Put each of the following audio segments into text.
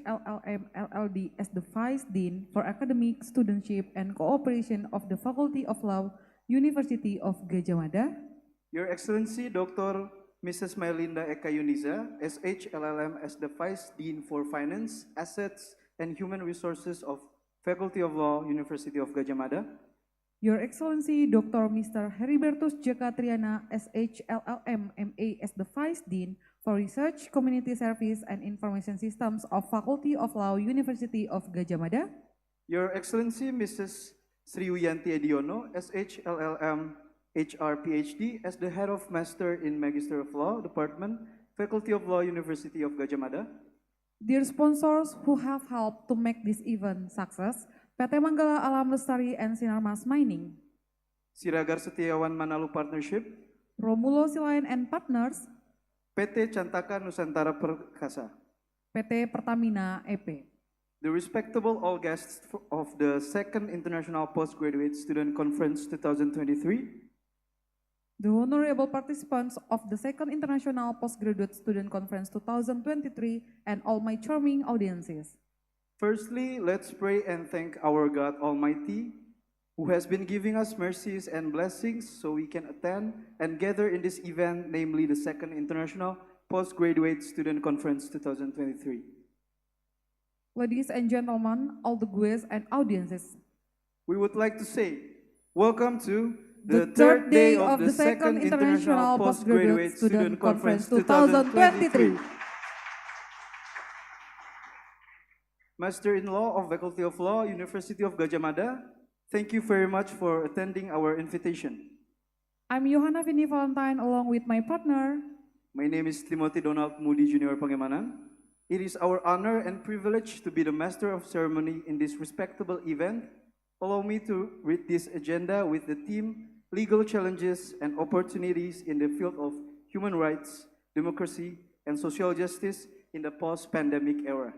SHLLM LLD as the Vice Dean for Academic Studentship and Cooperation of the Faculty of Law, University of Gadjah Mada. Your Excellency Dr. Mrs. Melinda Eka Yuniza, SHLLM as the Vice Dean for Finance, Assets, and Human Resources of Faculty of Law, University of Gadjah Mada. Your Excellency Dr. Mr. Heribertus Jaka Triana, SHLLM MA as the Vice Dean for Research, Community Service, and Information Systems of Faculty of Law, University of Gadjah Mada. Your Excellency Mrs. Sri Wiyanti Ediono, SHLLM HR PhD as the Head of Master in Magister of Law, Department, Faculty of Law, University of Gadjah Mada. Dear sponsors who have helped to make this event success, PT Manggala Alam Lestari and Sinarmas Mining, Siragar Setiawan Manalu Partnership, Romulo Silayan and Partners, PT Cantaka Nusantara Perkasa, PT Pertamina EP. the respectable all guests of the Second International Postgraduate Student Conference 2023, the honorable participants of the Second International Postgraduate Student Conference 2023, and all my charming audiences. Firstly, let's pray and thank our God Almighty, who has been giving us mercies and blessings so we can attend and gather in this event, namely the Second International Postgraduate Student Conference 2023. Ladies and gentlemen, all the guests and audiences, We would like to say, welcome to the third day of the Second International Postgraduate Student Conference 2023. Master-in-Law of Faculty of Law, University of Gadjah Mada, thank you very much for attending our invitation. I'm Johanna Vini Valentine along with my partner. My name is Timothy Donald Moody Junior Pangemanan. It is our honor and privilege to be the Master of Ceremony in this respectable event. Allow me to read this agenda with the theme, Legal Challenges and Opportunities in the Field of Human Rights, Democracy, and Social Justice in the Post-Pandemic Era.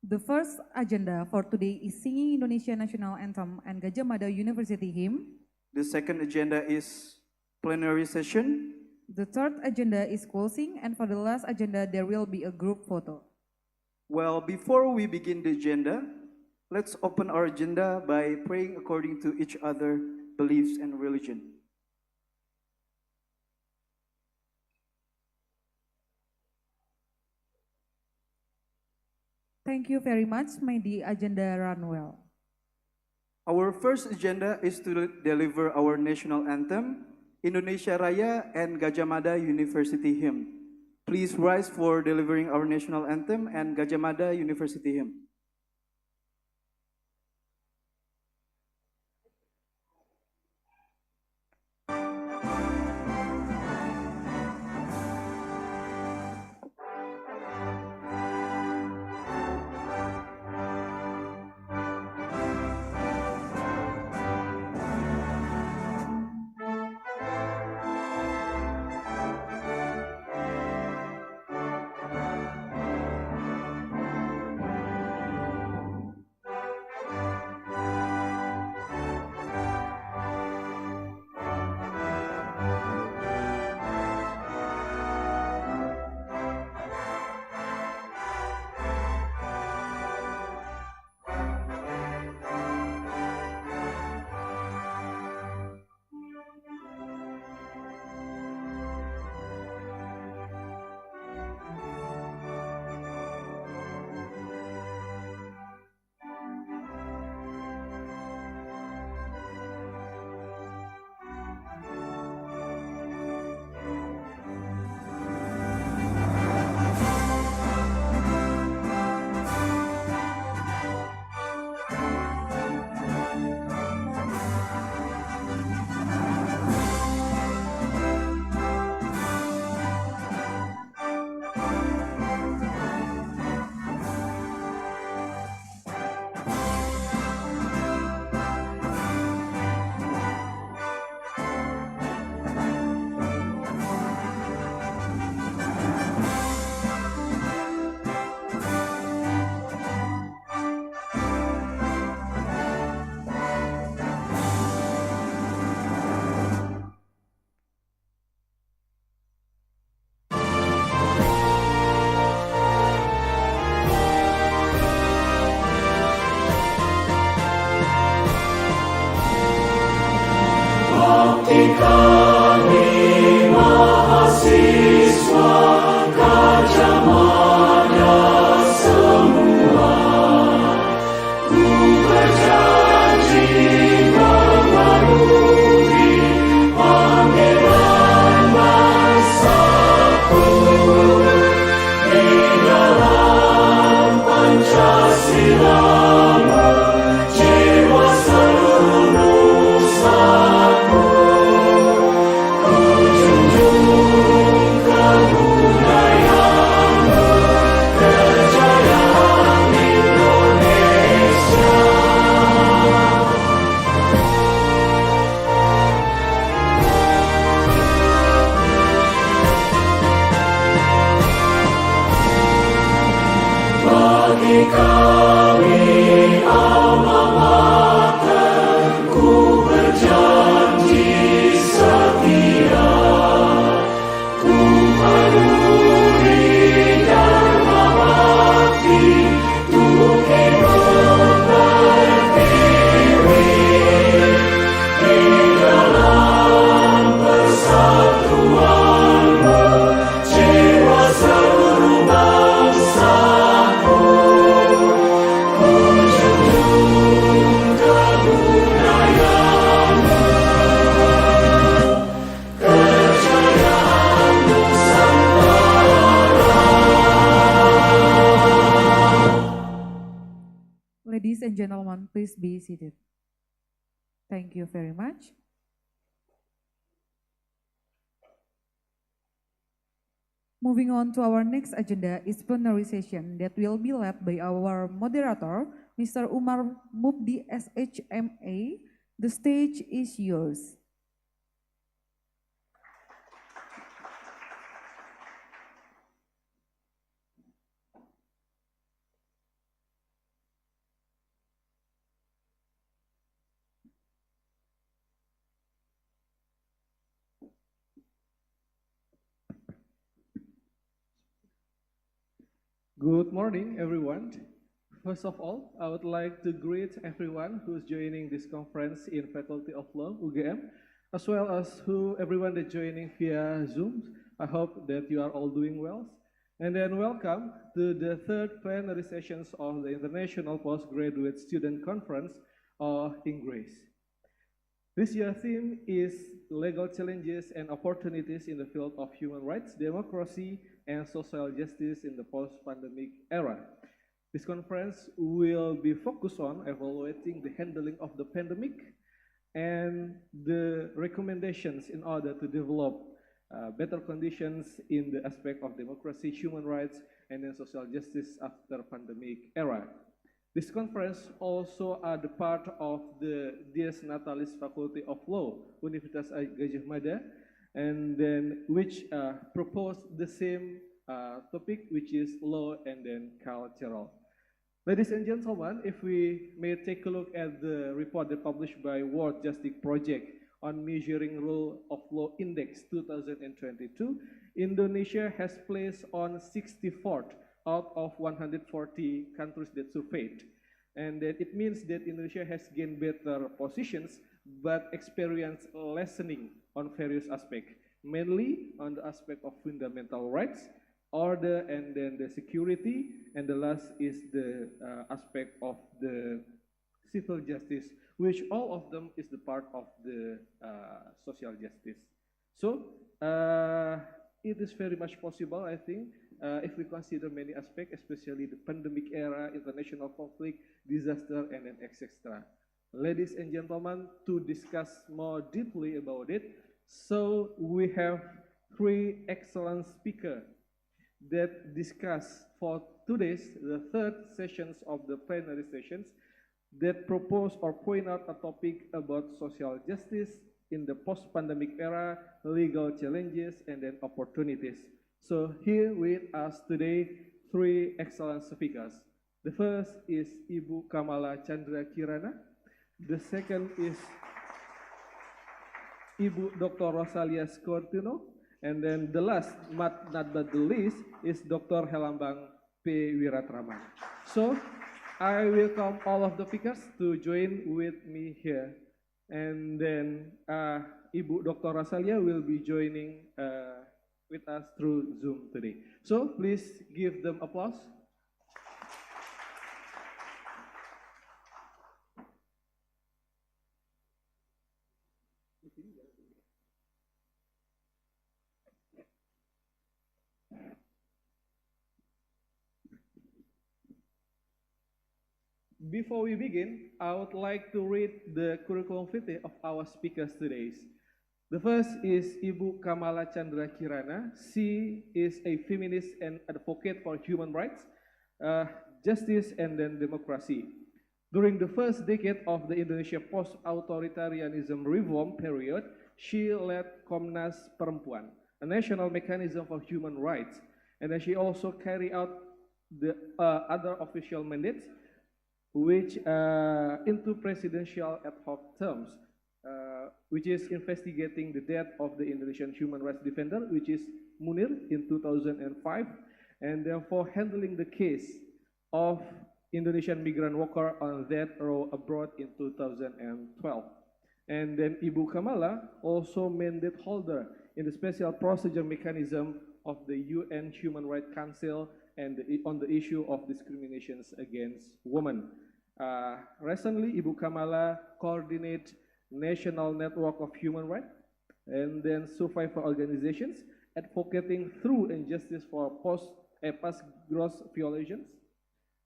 The first agenda for today is singing Indonesia National Anthem and Gadjah Mada University Hymn. The second agenda is plenary session. The third agenda is closing, and for the last agenda, there will be a group photo. Well, before we begin the agenda, let's open our agenda by praying according to each other beliefs and religion. Thank you very much. May the agenda run well. Our first agenda is to deliver our national anthem, Indonesia Raya and Gadjah Mada University Hymn. Please rise for delivering our national anthem and Gadjah Mada University Hymn. Ladies and gentlemen, please be seated. Thank you very much. Moving on to our next agenda is plenary session that will be led by our moderator, Mr. Umar Mubdi SHMA. The stage is yours. Good morning, everyone. First of all, I would like to greet everyone who's joining this conference in Faculty of Law, UGM, as well as everyone that's joining via Zoom. I hope that you are all doing well. And then welcome to the third plenary sessions of the International Postgraduate Student Conference, or INGRACE. This year's theme is legal challenges and opportunities in the field of human rights, democracy, and social justice in the post-pandemic era. This conference will be focused on evaluating the handling of the pandemic and the recommendations in order to develop better conditions in the aspect of democracy, human rights, and then social justice after pandemic era. This conference also are the part of the Dies Natalis Faculty of Law, Universitas Gajah Mada, and then which propose the same topic, which is law and then cultural. Ladies and gentlemen, if we may take a look at the report that published by World Justice Project on measuring rule of law index 2022, Indonesia has placed on 64th out of 140 countries that surveyed. And that it means that Indonesia has gained better positions, but experienced lessening on various aspects, mainly on the aspect of fundamental rights, order, and then the security, and the last is the aspect of the civil justice, which all of them is the part of the social justice. So it is very much possible, I think, if we consider many aspects, especially the pandemic era, international conflict, disaster, and then etc. Ladies and gentlemen, to discuss more deeply about it, so we have three excellent speakers that discuss for today's, the third sessions of the plenary sessions, that propose or point out a topic about social justice in the post-pandemic era, legal challenges, and then opportunities. So here with us today, three excellent speakers. The first is Ibu Kamala Chandra Kirana. The second is Ibu Dr. Rosalia Scortino. And then the last, but not the least, is Dr. Helambang P. Wiratraman. So I welcome all of the speakers to join with me here. And then Ibu Dr. Rosalia will be joining with us through Zoom today. So please give them applause. Before we begin, I would like to read the curriculum vitae of our speakers today. The first is Ibu Kamala Chandra Kirana. She is a feminist and advocate for human rights, justice, and then democracy. During the first decade of the Indonesia post-authoritarianism reform period, she led Komnas Perempuan, a national mechanism for human rights, and then she also carried out the other official mandates, which into presidential ad hoc terms, which is investigating the death of the Indonesian human rights defender, which is Munir in 2005, and therefore handling the case of Indonesian migrant worker on death row abroad in 2012. And then Ibu Kamala also mandate holder in the special procedure mechanism of the UN Human Rights Council and on the issue of discriminations against women. Recently, Ibu Kamala coordinate National Network of Human Rights and then survivor organizations advocating through injustice for past gross violations.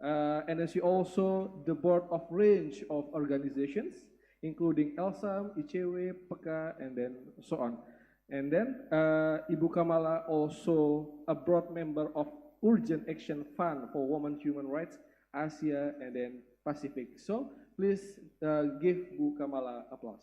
And then she also the board of range of organizations, including ELSAM, ICW, PEKA, and then so on. And then Ibu Kamala also a broad member of Urgent Action Fund for Women Human Rights, Asia, and then Pacific. So please give Bu Kamala applause.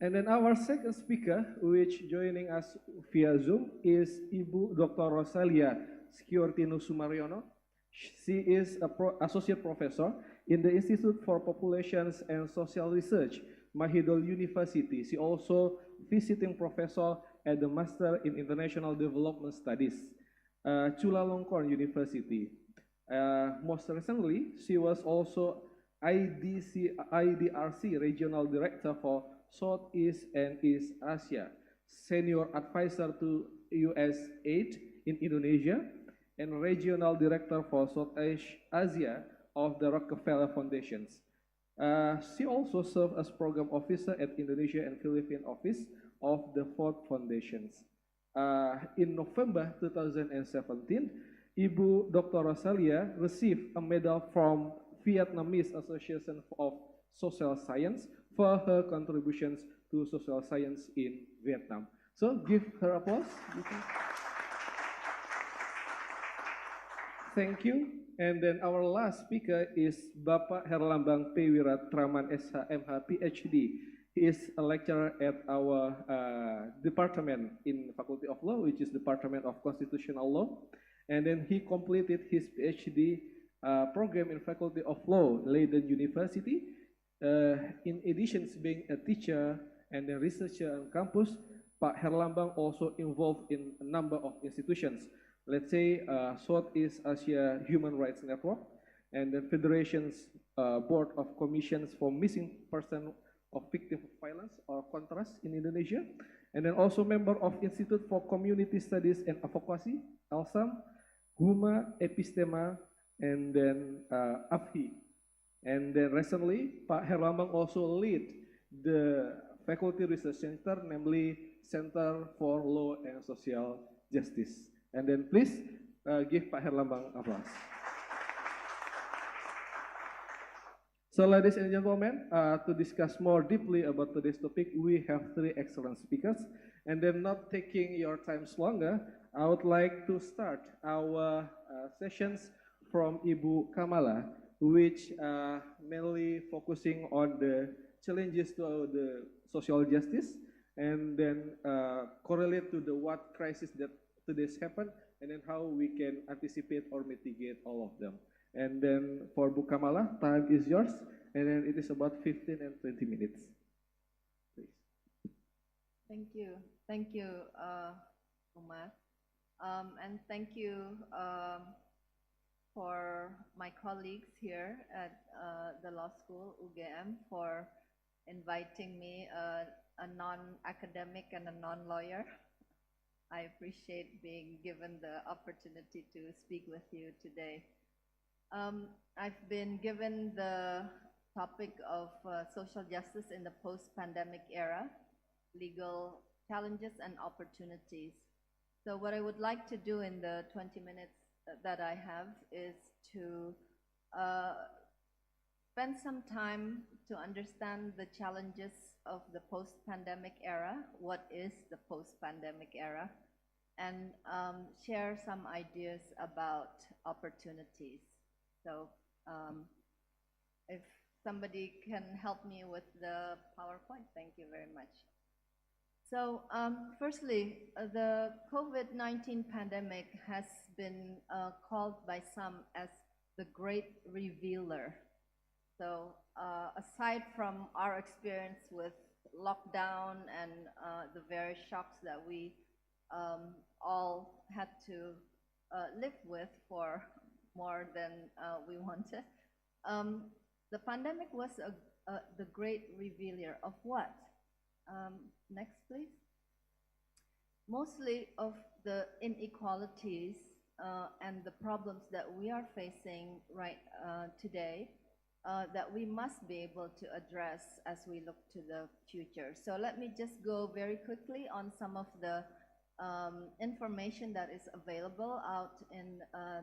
And then our second speaker, which joining us via Zoom, is Ibu Dr. Rosalia Sciortino Sumariono. She is an associate professor in the Institute for Populations and Social Research, Mahidol University. She also visiting professor at the Master in International Development Studies, Chulalongkorn University. Most recently, she was also IDRC Regional Director for Southeast and East Asia, Senior Advisor to US Aid in Indonesia, and Regional Director for Southeast Asia of the Rockefeller Foundations. She also served as Program Officer at Indonesia and Philippine Office of the Ford Foundations. In November 2017, Ibu Dr. Rosalia received a medal from Vietnamese Association of Social Science for her contributions to social science in Vietnam. So give her applause. Thank you. And then our last speaker is Bapak Herlambang P. Wiratraman SH MH PhD. He is a lecturer at our department in Faculty of Law, which is Department of Constitutional Law. And then he completed his PhD program in Faculty of Law, Leiden University. In addition to being a teacher and a researcher on campus, Pak Herlambang also involved in a number of institutions. Let's say Southeast Asia Human Rights Network and the Federation's Board of Commissions for Missing Persons of Victims of Violence or Contrast in Indonesia, and then also member of Institute for Community Studies and Advocacy, ELSAM, HUMA, Epistema, and then AFHI. And then recently, Pak Herlambang also lead the Faculty Research Center, namely Center for Law and Social Justice. And then please give Pak Herlambang applause. So ladies and gentlemen, to discuss more deeply about today's topic, we have three excellent speakers. And then not taking your time longer, I would like to start our sessions from Ibu Kamala, which mainly focusing on the challenges to the social justice, and then correlate to the what crisis that today's happened, and then how we can anticipate or mitigate all of them. And then for Bu Kamala, time is yours, and then it is about 15 and 20 minutes. Please. Thank you, Umar, and thank you for my colleagues here at the law school, UGM, for inviting me, a non-academic and a non-lawyer. I appreciate being given the opportunity to speak with you today. I've been given the topic of social justice in the post-pandemic era, legal challenges and opportunities. So what I would like to do in the 20 minutes that I have is to spend some time to understand the challenges of the post-pandemic era, what is the post-pandemic era, and share some ideas about opportunities. So if somebody can help me with the PowerPoint, thank you very much. So, firstly, the COVID-19 pandemic has been called by some as the great revealer. So, aside from our experience with lockdown and the various shocks that we all had to live with for more than we wanted, the pandemic was the great revealer of what? Next, please. Mostly of the inequalities and the problems that we are facing right today that we must be able to address as we look to the future. So let me just go very quickly on some of the information that is available out in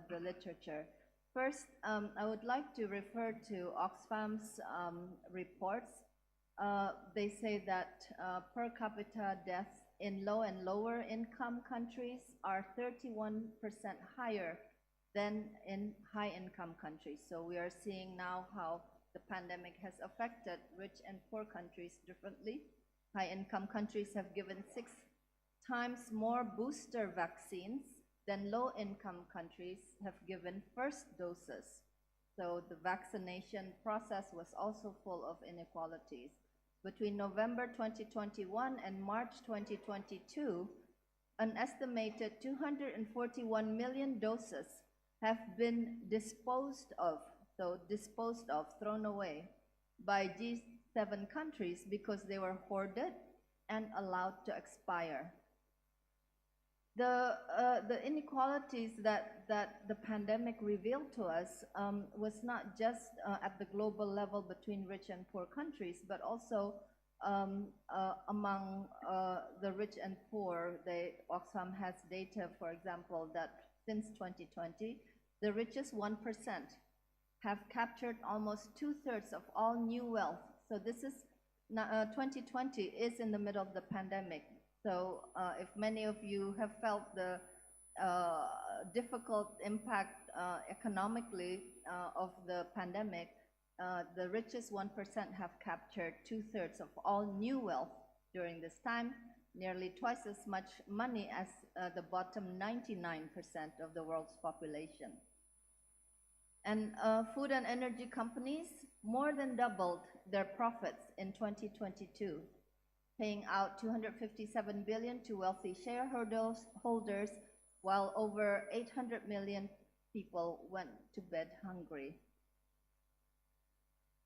the literature. First, I would like to refer to Oxfam's reports. They say that per capita deaths in low and lower income countries are 31% higher than in high income countries. So we are seeing now how the pandemic has affected rich and poor countries differently. High income countries have given 6 times more booster vaccines than low income countries have given first doses. So the vaccination process was also full of inequalities. Between November 2021 and March 2022, an estimated 241 million doses have been disposed of, thrown away by G7 countries because they were hoarded and allowed to expire. The inequalities that the pandemic revealed to us was not just at the global level between rich and poor countries, but also among the rich and poor. Oxfam has data, for example, that since 2020, the richest 1% have captured almost 2/3 of all new wealth. So this is 2020 is in the middle of the pandemic. So if many of you have felt the difficult impact economically of the pandemic, the richest 1% have captured 2/3 of all new wealth during this time, nearly twice as much money as the bottom 99% of the world's population. And food and energy companies more than doubled their profits in 2022. Paying out $257 billion to wealthy shareholders, while over 800 million people went to bed hungry.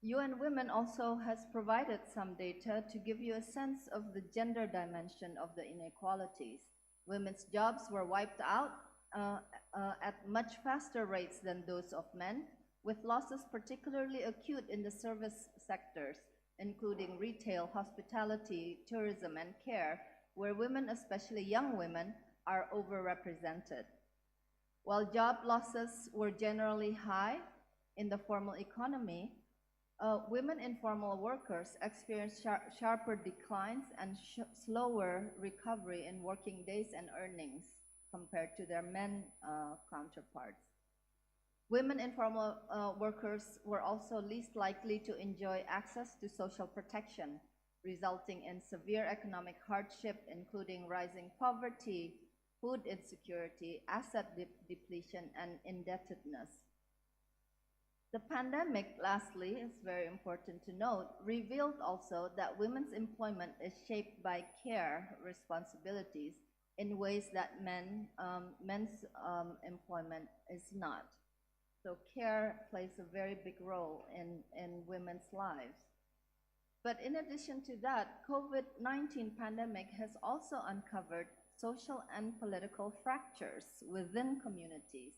UN Women also has provided some data to give you a sense of the gender dimension of the inequalities. Women's jobs were wiped out at much faster rates than those of men, with losses particularly acute in the service sectors, including retail, hospitality, tourism, and care, where women, especially young women, are overrepresented. While job losses were generally high in the formal economy, women informal workers experienced sharper declines and slower recovery in working days and earnings compared to their men counterparts. Women informal workers were also least likely to enjoy access to social protection, resulting in severe economic hardship, including rising poverty, food insecurity, asset depletion, and indebtedness. The pandemic, lastly, is very important to note, revealed also that women's employment is shaped by care responsibilities in ways that men's employment is not. So care plays a very big role in women's lives. But in addition to that, COVID-19 pandemic has also uncovered social and political fractures within communities,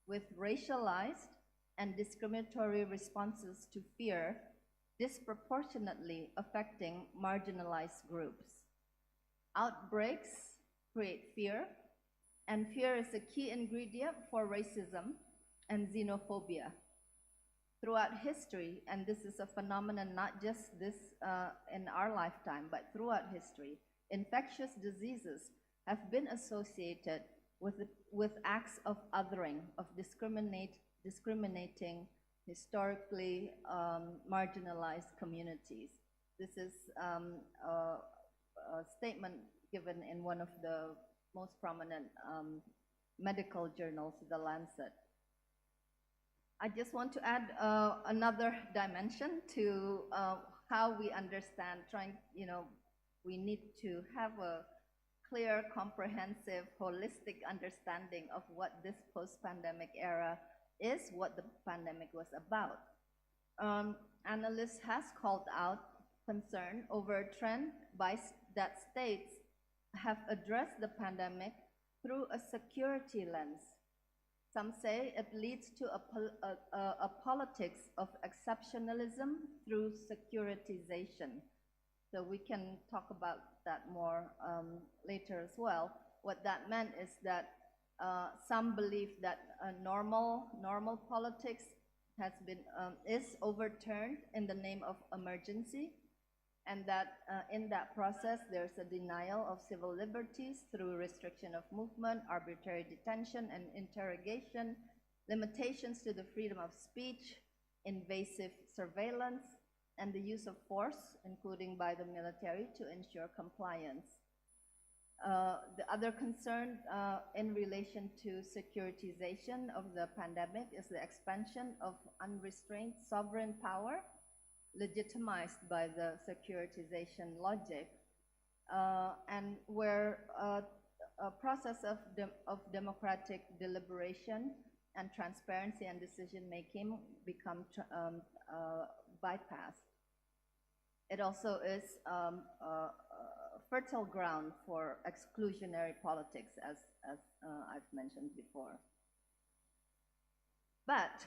with racialized and discriminatory responses to fear disproportionately affecting marginalized groups. Outbreaks create fear, and fear is a key ingredient for racism and xenophobia. Throughout history, and this is a phenomenon not just this in our lifetime, but throughout history, infectious diseases have been associated with acts of othering, of discriminating historically marginalized communities. This is statement given in one of the most prominent medical journals, The Lancet. I just want to add another dimension to how we understand, we need to have a clear, comprehensive, holistic understanding of what this post-pandemic era is, what the pandemic was about. Analysts has called out concern over a trend that states have addressed the pandemic through a security lens. Some say it leads to a politics of exceptionalism through securitization. So we can talk about that more later as well. What that meant is that some believe that normal politics has been is overturned in the name of emergency, and that in that process there's a denial of civil liberties through restriction of movement, arbitrary detention and interrogation, limitations to the freedom of speech, invasive surveillance, and the use of force, including by the military, to ensure compliance. The other concern in relation to securitization of the pandemic is the expansion of unrestrained sovereign power, legitimized by the securitization logic, and where a process of democratic deliberation and transparency and decision-making become bypassed. It also is fertile ground for exclusionary politics, as I've mentioned before. But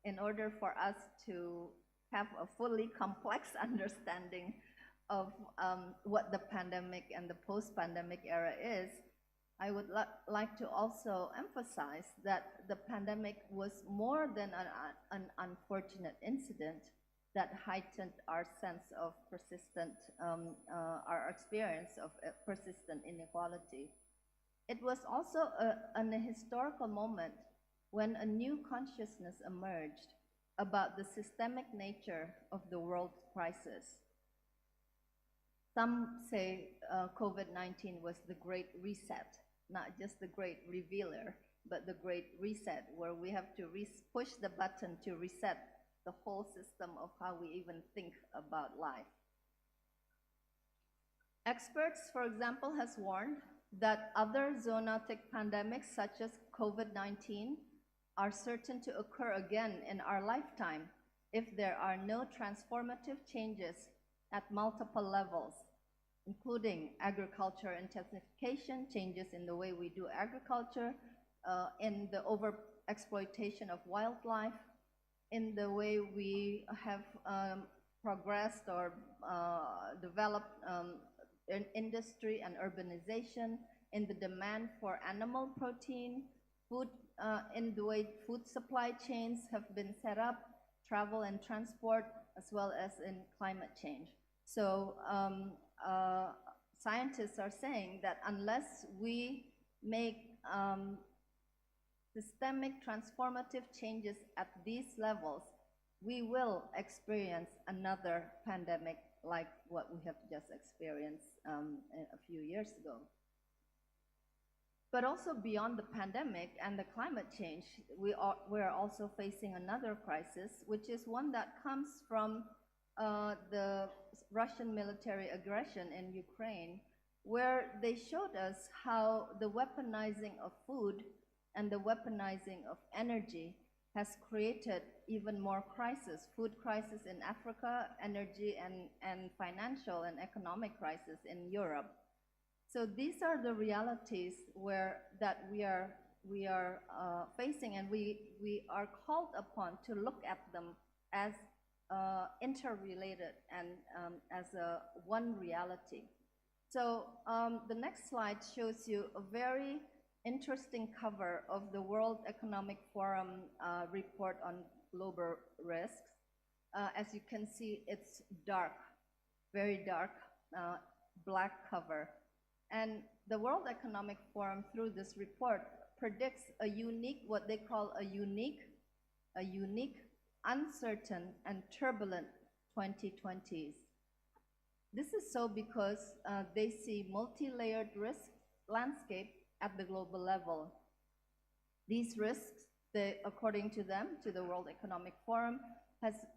in order for us to have a fully complex understanding of what the pandemic and the post-pandemic era is, I would like to also emphasize that the pandemic was more than an unfortunate incident that heightened our sense of persistent, our experience of persistent inequality. It was also a historical moment when a new consciousness emerged about the systemic nature of the world crisis. Some say COVID-19 was the Great Reset, not just the Great Revealer, but the Great Reset, where we have to push the button to reset the whole system of how we even think about life. Experts, for example, has warned that other zoonotic pandemics such as COVID-19 are certain to occur again in our lifetime if there are no transformative changes at multiple levels, including agriculture intensification, changes in the way we do agriculture, in the overexploitation of wildlife, in the way we have progressed or developed in industry and urbanization, in the demand for animal protein, food, in the way food supply chains have been set up, travel and transport, as well as in climate change. So scientists are saying that unless we make systemic transformative changes at these levels, we will experience another pandemic like what we have just experienced a few years ago. But also beyond the pandemic and the climate change, we're also facing another crisis, which is one that comes from the Russian military aggression in Ukraine, where they showed us how the weaponizing of food and the weaponizing of energy has created even more crisis, food crisis in Africa, energy and financial and economic crisis in Europe. So these are the realities that we are facing, and we are called upon to look at them as interrelated and as one reality. So the next slide shows you a very interesting cover of the World Economic Forum report on global risks. As you can see, it's dark, very dark, black cover. And the World Economic Forum, through this report, predicts what they call a unique, uncertain, and turbulent 2020s. This is so because they see multi-layered risk landscape at the global level. These risks, according to them, to the World Economic Forum,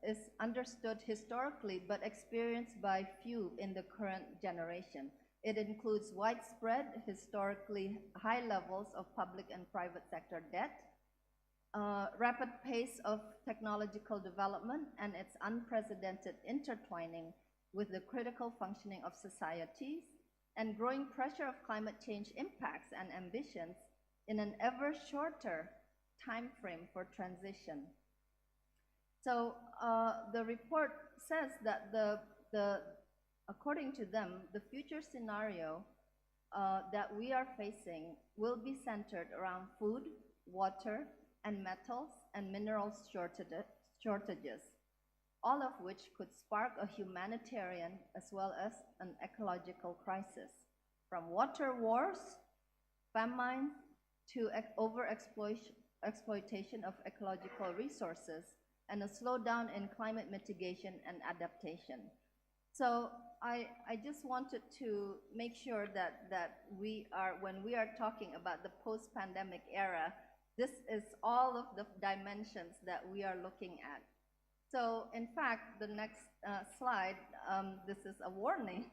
is understood historically but experienced by few in the current generation. It includes widespread, historically high levels of public and private sector debt, rapid pace of technological development, and its unprecedented intertwining with the critical functioning of societies, and growing pressure of climate change impacts and ambitions in an ever shorter time frame for transition. So the report says that according to them, the future scenario that we are facing will be centered around food, water, and metals and minerals shortages, all of which could spark a humanitarian as well as an ecological crisis, from water wars, famine, to overexploitation of ecological resources, and a slowdown in climate mitigation and adaptation. So I just wanted to make sure that when we are talking about the post-pandemic era, this is all of the dimensions that we are looking at. So in fact, the next slide, this is a warning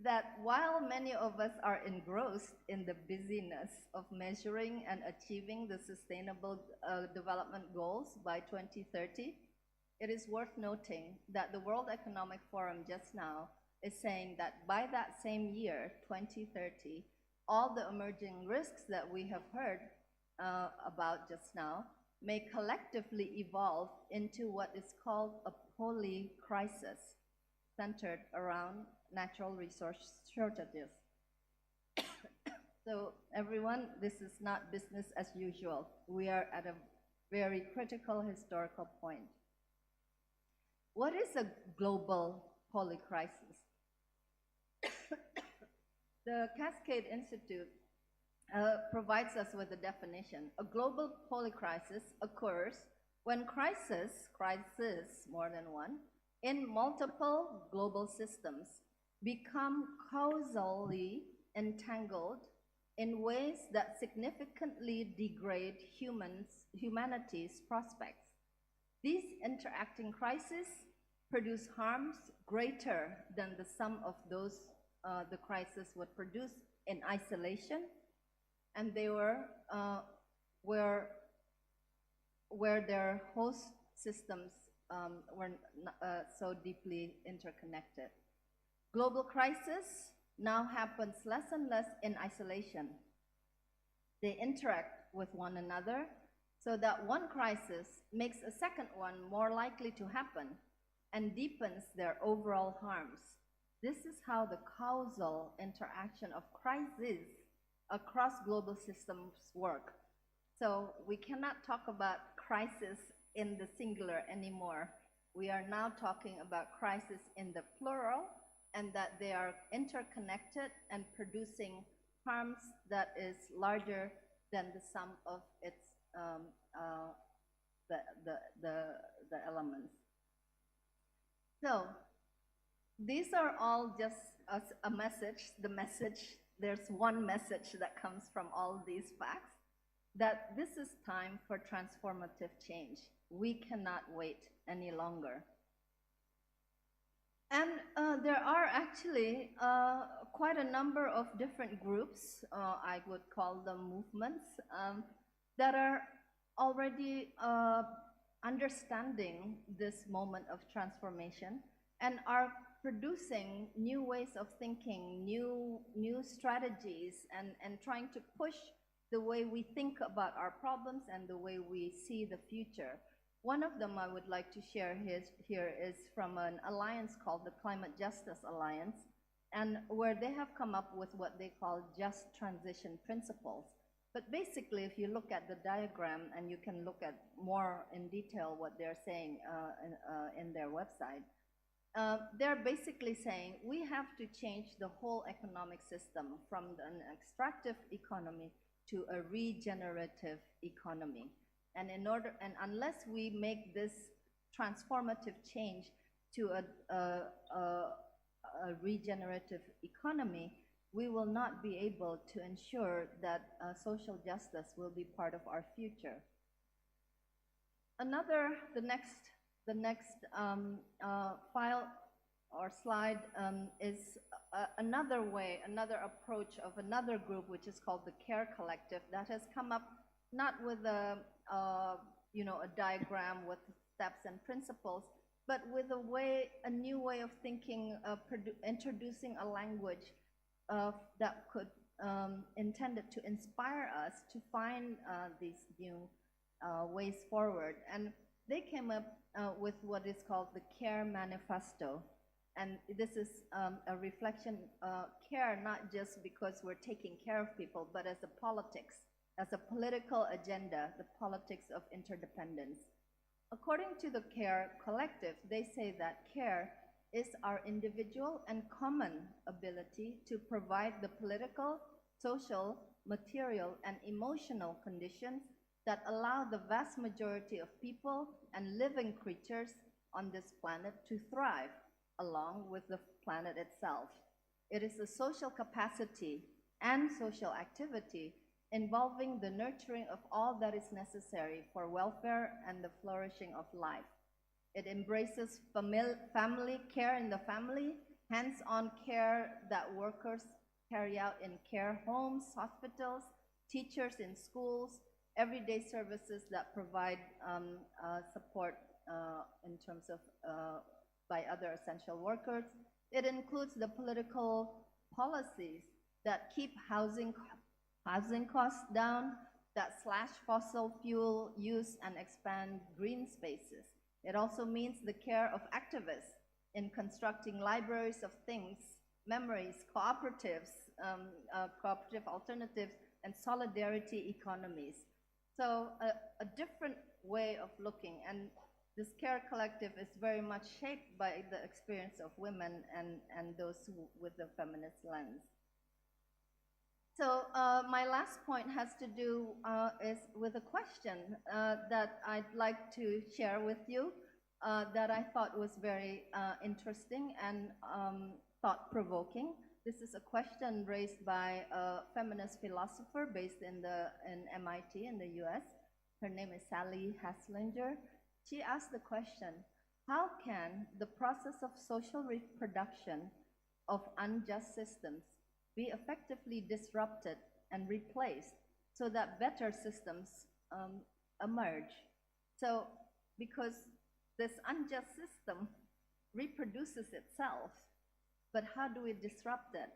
that while many of us are engrossed in the busyness of measuring and achieving the sustainable development goals by 2030, it is worth noting that the World Economic Forum just now is saying that by that same year, 2030, all the emerging risks that we have heard about just now may collectively evolve into what is called a polycrisis, centered around natural resource shortages. So everyone, this is not business as usual. We are at a very critical historical point. What is a global polycrisis? The Cascade Institute provides us with a definition. A global polycrisis occurs when crisis, more than one, in multiple global systems become causally entangled in ways that significantly degrade humanity's prospects. These interacting crises produce harms greater than the sum of those the crisis would produce in isolation, and they were where their host systems were so deeply interconnected. Global crisis now happens less and less in isolation. They interact with one another so that one crisis makes a second one more likely to happen and deepens their overall harms. This is how the causal interaction of crises across global systems work. So we cannot talk about crisis in the singular anymore. We are now talking about crisis in the plural, and that they are interconnected and producing harms that is larger than the sum of its the elements. So these are all just a message. There's one message that comes from all these facts, that this is time for transformative change. We cannot wait any longer. And there are actually quite a number of different groups, I would call them movements, that are already understanding this moment of transformation and are producing new ways of thinking, new strategies, and trying to push the way we think about our problems and the way we see the future. One of them I would like to share here is from an alliance called the Climate Justice Alliance, and where they have come up with what they call just transition principles. But basically, if you look at the diagram, and you can look at more in detail what they're saying in their website, they're basically saying we have to change the whole economic system from an extractive economy to a regenerative economy. And unless we make this transformative change to a regenerative economy, we will not be able to ensure that social justice will be part of our future. The next file or slide is another way, another approach of another group, which is called the CARE Collective, that has come up not with a diagram with steps and principles, but with a new way of thinking, introducing a language that could intended to inspire us to find these new ways forward. And they came up with what is called the CARE Manifesto. And this is a reflection, care not just because we're taking care of people, but as a politics, as a political agenda, the politics of interdependence. According to the CARE Collective, they say that care is our individual and common ability to provide the political, social, material, and emotional conditions that allow the vast majority of people and living creatures on this planet to thrive, along with the planet itself. It is a social capacity and social activity involving the nurturing of all that is necessary for welfare and the flourishing of life. It embraces family care in the family, hands-on care that workers carry out in care homes, hospitals, teachers in schools, everyday services that provide support in terms of by other essential workers. It includes the political policies that keep housing costs down, that slash fossil fuel use and expand green spaces. It also means the care of activists in constructing libraries of things, memories, cooperatives, cooperative alternatives, and solidarity economies. So a different way of looking, and this CARE Collective is very much shaped by the experience of women and those with the feminist lens. So my last point has to do is with a question that I'd like to share with you that I thought was very interesting and thought-provoking. This is a question raised by a feminist philosopher based in MIT in the US. Her name is Sally Haslinger. She asked the question, how can the process of social reproduction of unjust systems be effectively disrupted and replaced so that better systems emerge? So, because this unjust system reproduces itself, but how do we disrupt it?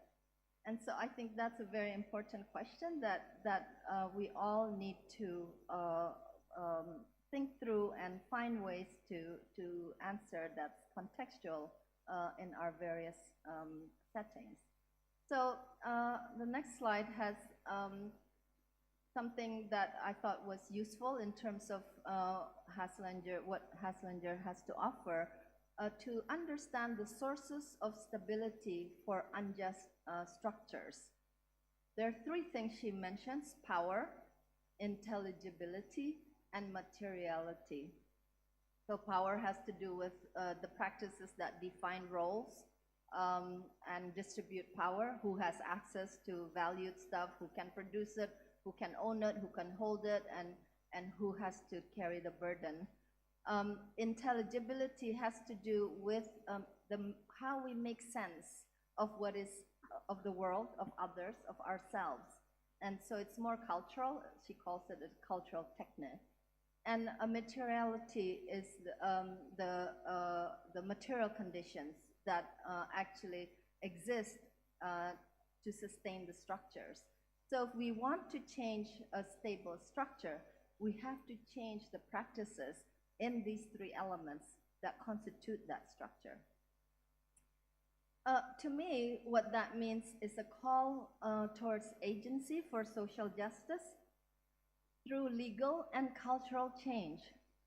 And so I think that's a very important question that we all need to think through and find ways to answer that's contextual in our various settings. So the next slide has something that I thought was useful in terms of what Haslinger has to offer to understand the sources of stability for unjust structures. There are three things she mentions: power, intelligibility, and materiality. So power has to do with the practices that define roles and distribute power, who has access to valued stuff, who can produce it, who can own it, who can hold it, and who has to carry the burden. Intelligibility has to do with how we make sense of what is of the world, of others, of ourselves. And so it's more cultural. She calls it a cultural technique. And a materiality is the material conditions that actually exist to sustain the structures. So if we want to change a stable structure, we have to change the practices in these three elements that constitute that structure. To me, what that means is a call towards agency for social justice through legal and cultural change.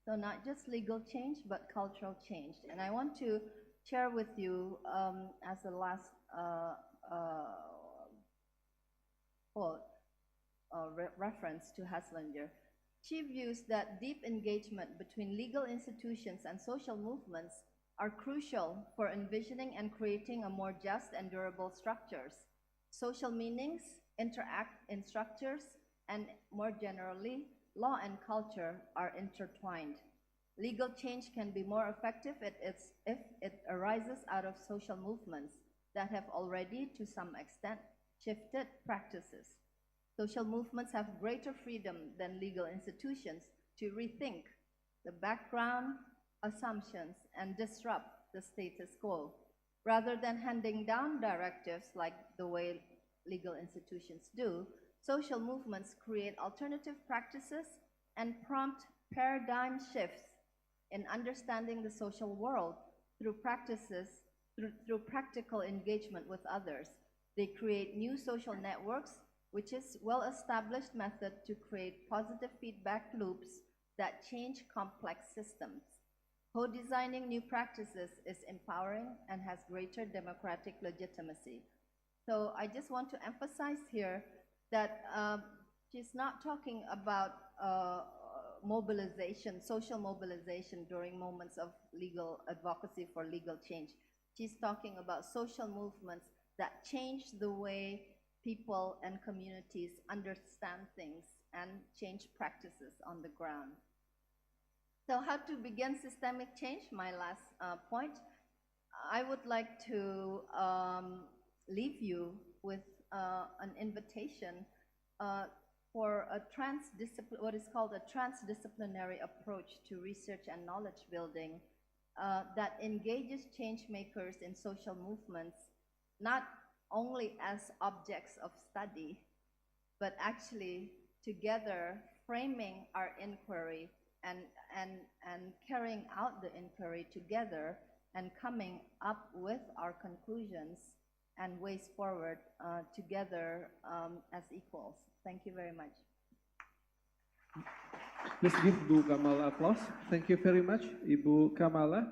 So not just legal change, but cultural change. And I want to share with you as the last quote, reference to Haslinger. She views that deep engagement between legal institutions and social movements are crucial for envisioning and creating a more just and durable structures. Social meanings interact in structures, and more generally, law and culture are intertwined. Legal change can be more effective if it arises out of social movements that have already, to some extent, shifted practices. Social movements have greater freedom than legal institutions to rethink the background assumptions and disrupt the status quo, rather than handing down directives like the way legal institutions do. Social movements create alternative practices and prompt paradigm shifts in understanding the social world through practical engagement with others. They create new social networks, which is well-established method to create positive feedback loops that change complex systems. Co-designing new practices is empowering and has greater democratic legitimacy. So I just want to emphasize here that she's not talking about mobilization, social mobilization during moments of legal advocacy for legal change. She's talking about social movements that change the way people and communities understand things and change practices on the ground. So how to begin systemic change, my last point. I would like to leave you with an invitation for what is called a transdisciplinary approach to research and knowledge building that engages change makers in social movements, not only as objects of study, but actually together framing our inquiry and carrying out the inquiry together and coming up with our conclusions and ways forward together as equals. Thank you very much. Please give Bu Kamala applause. Thank you very much, Ibu Kamala.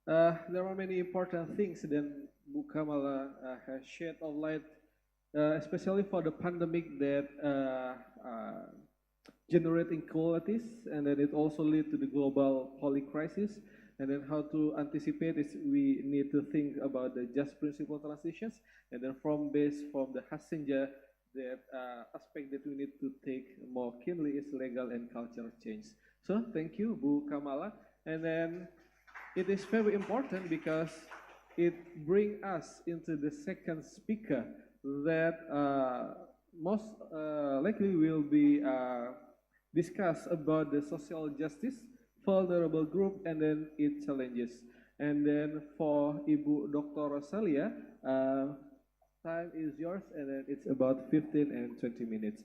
There are many important things that Bu Kamala has shed a light, especially for the pandemic that generate inequalities, and then it also lead to the global public crisis. And then how to anticipate is we need to think about the just principle transitions, and then from the Hasenja, that aspect that we need to take more keenly is legal and cultural change. So thank you, Bu Kamala. And then it is very important because it brings us into the second speaker that most likely will be discuss about the social justice, vulnerable group, and then its challenges. And then for Ibu Dr. Rosalia, time is yours, and then it's about 15 and 20 minutes.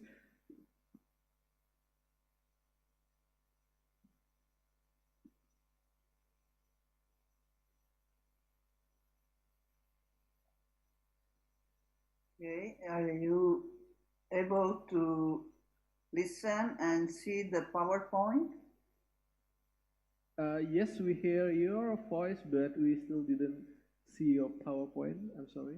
Okay, are you able to listen and see the PowerPoint? Yes, we hear your voice, but we still didn't see your PowerPoint. I'm sorry.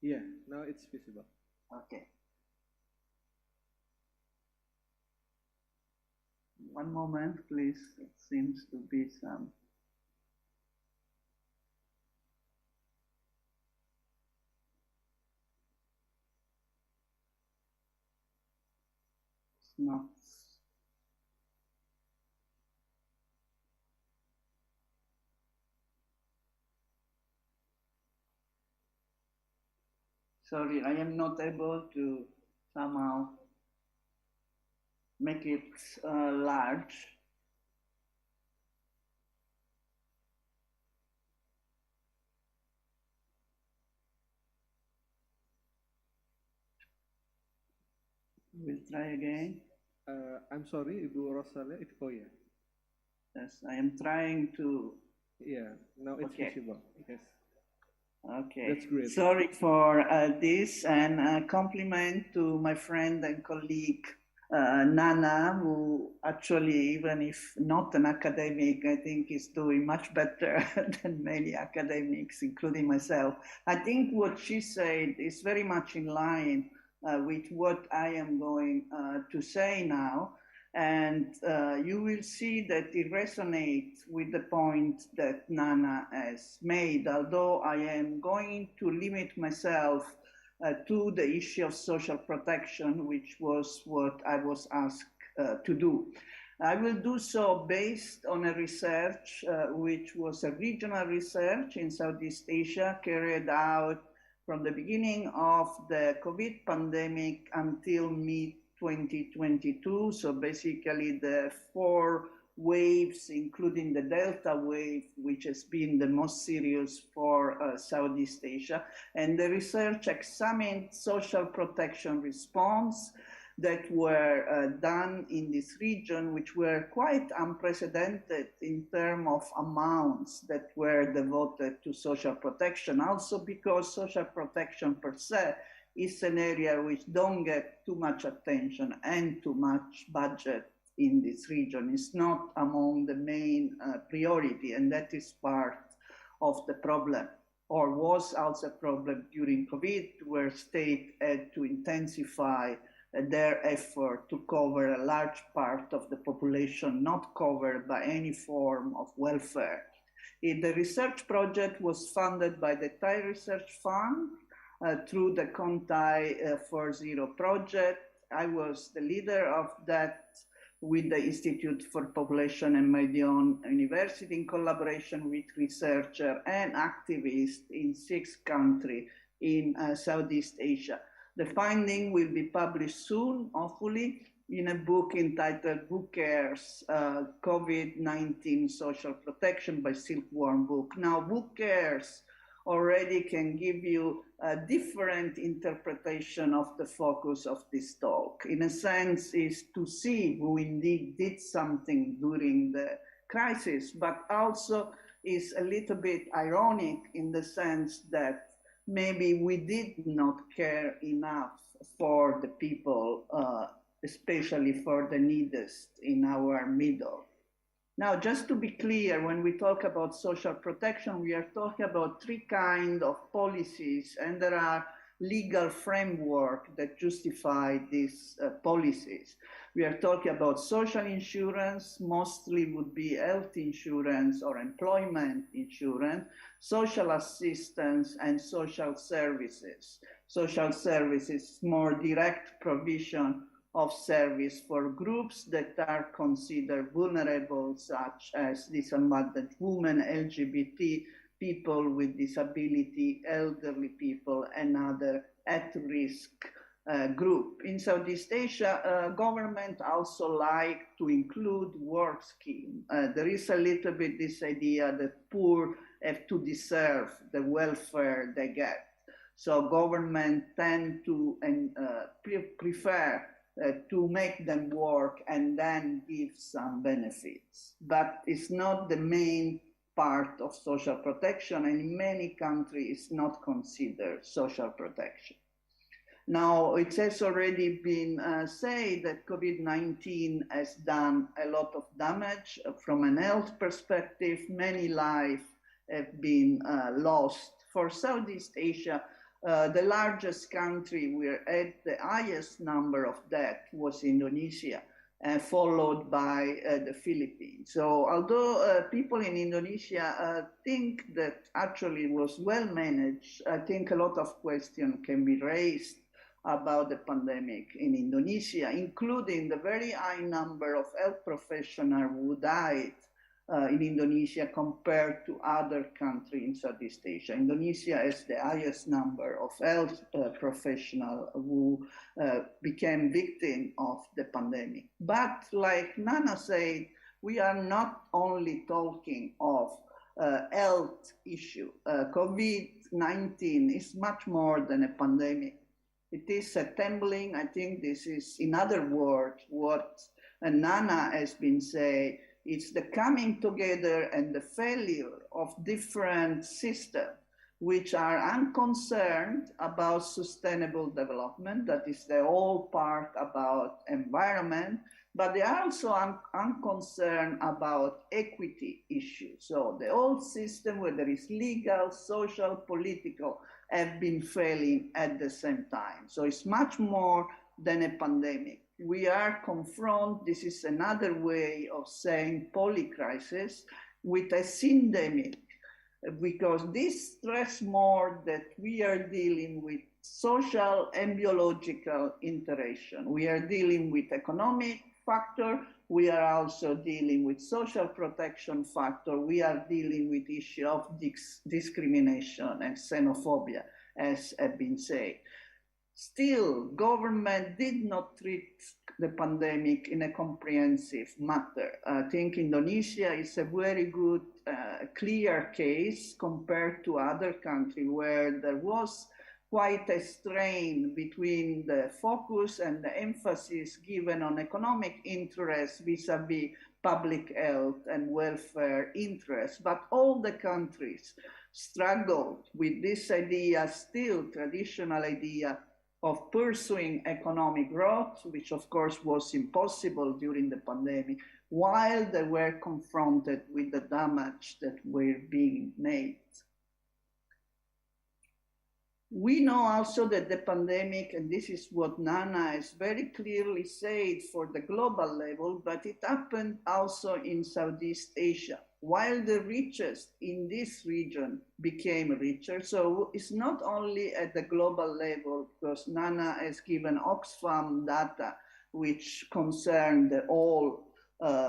Yeah, now it's visible. Okay. One moment, please. It seems to be some. It's not. Sorry, I am not able to somehow make it large. We'll try again. I'm sorry, Ibu Rosalia. Oh yeah. Yes, I am trying to. Yeah, now it's visible. Yes. Okay. That's great. Sorry for this, and a compliment to my friend and colleague Nana, who actually, even if not an academic, I think is doing much better than many academics, including myself. I think what she said is very much in line with what I am going to say now. And you will see that it resonates with the point that Nana has made, although I am going to limit myself to the issue of social protection, which was what I was asked to do. I will do so based on a research which was a regional research in Southeast Asia carried out from the beginning of the COVID pandemic until mid-2022. So basically the 4 waves, including the Delta wave, which has been the most serious for Southeast Asia. And the research examined social protection response that were done in this region, which were quite unprecedented in terms of amounts that were devoted to social protection. Also because social protection per se is an area which don't get too much attention and too much budget in this region. It's not among the main priority, and that is part of the problem, or was also a problem during COVID, where state had to intensify their effort to cover a large part of the population not covered by any form of welfare. The research project was funded by the Thai Research Fund through the Kontai 4.0 project. I was the leader of that with the Institute for Population and Medion University in collaboration with researchers and activists in 6 countries in Southeast Asia. The finding will be published soon, hopefully, in a book entitled Who Cares? COVID-19 Social Protection by Silkworm Book. Now, Who Cares? Already can give you a different interpretation of the focus of this talk. In a sense, is to see who indeed did something during the crisis, but also is a little bit ironic in the sense that maybe we did not care enough for the people, especially for the neediest in our middle. Now, just to be clear, when we talk about social protection, we are talking about 3 kinds of policies, and there are legal framework that justify these policies. We are talking about social insurance, mostly would be health insurance or employment insurance, social assistance, and social services. Social services, more direct provision of service for groups that are considered vulnerable, such as disadvantaged women, LGBT people with disability, elderly people, and other at-risk group. In Southeast Asia, government also like to include work scheme. There is a little bit this idea that poor have to deserve the welfare they get. So government tend to prefer to make them work and then give some benefits. But it's not the main part of social protection, and in many countries it's not considered social protection. Now, it has already been said that COVID-19 has done a lot of damage from an health perspective. Many lives have been lost. For Southeast Asia, the largest country where had the highest number of deaths was Indonesia, followed by the Philippines. So although people in Indonesia think that actually it was well managed, I think a lot of questions can be raised about the pandemic in Indonesia, including the very high number of health professionals who died in Indonesia compared to other countries in Southeast Asia. Indonesia has the highest number of health professionals who became victims of the pandemic. But like Nana said, we are not only talking of health issue. COVID-19 is much more than a pandemic. It is a tumbling. I think this is, in other words, what Nana has been saying. It's the coming together and the failure of different systems which are unconcerned about sustainable development. That is the whole part about environment, but they are also unconcerned about equity issues. So the whole system, whether it's legal, social, political, have been failing at the same time. So it's much more than a pandemic. we are confronted, this is another way of saying polycrisis, with a syndemic, because this stress more that we are dealing with social and biological interaction. We are dealing with economic factor, we are also dealing with social protection factor, we are dealing with issue of discrimination and xenophobia, as have been said. Still, government did not treat the pandemic in a comprehensive manner. I think Indonesia is a very good, clear case compared to other countries where there was quite a strain between the focus and the emphasis given on economic interests vis-à-vis public health and welfare interests. But all the countries struggled with this idea, still traditional idea, of pursuing economic growth, which of course was impossible during the pandemic, while they were confronted with the damage that were being made. We know also that the pandemic, and this is what Nana has very clearly said for the global level, but it happened also in Southeast Asia. While the richest in this region became richer, so it's not only at the global level, because Nana has given Oxfam data which concern the whole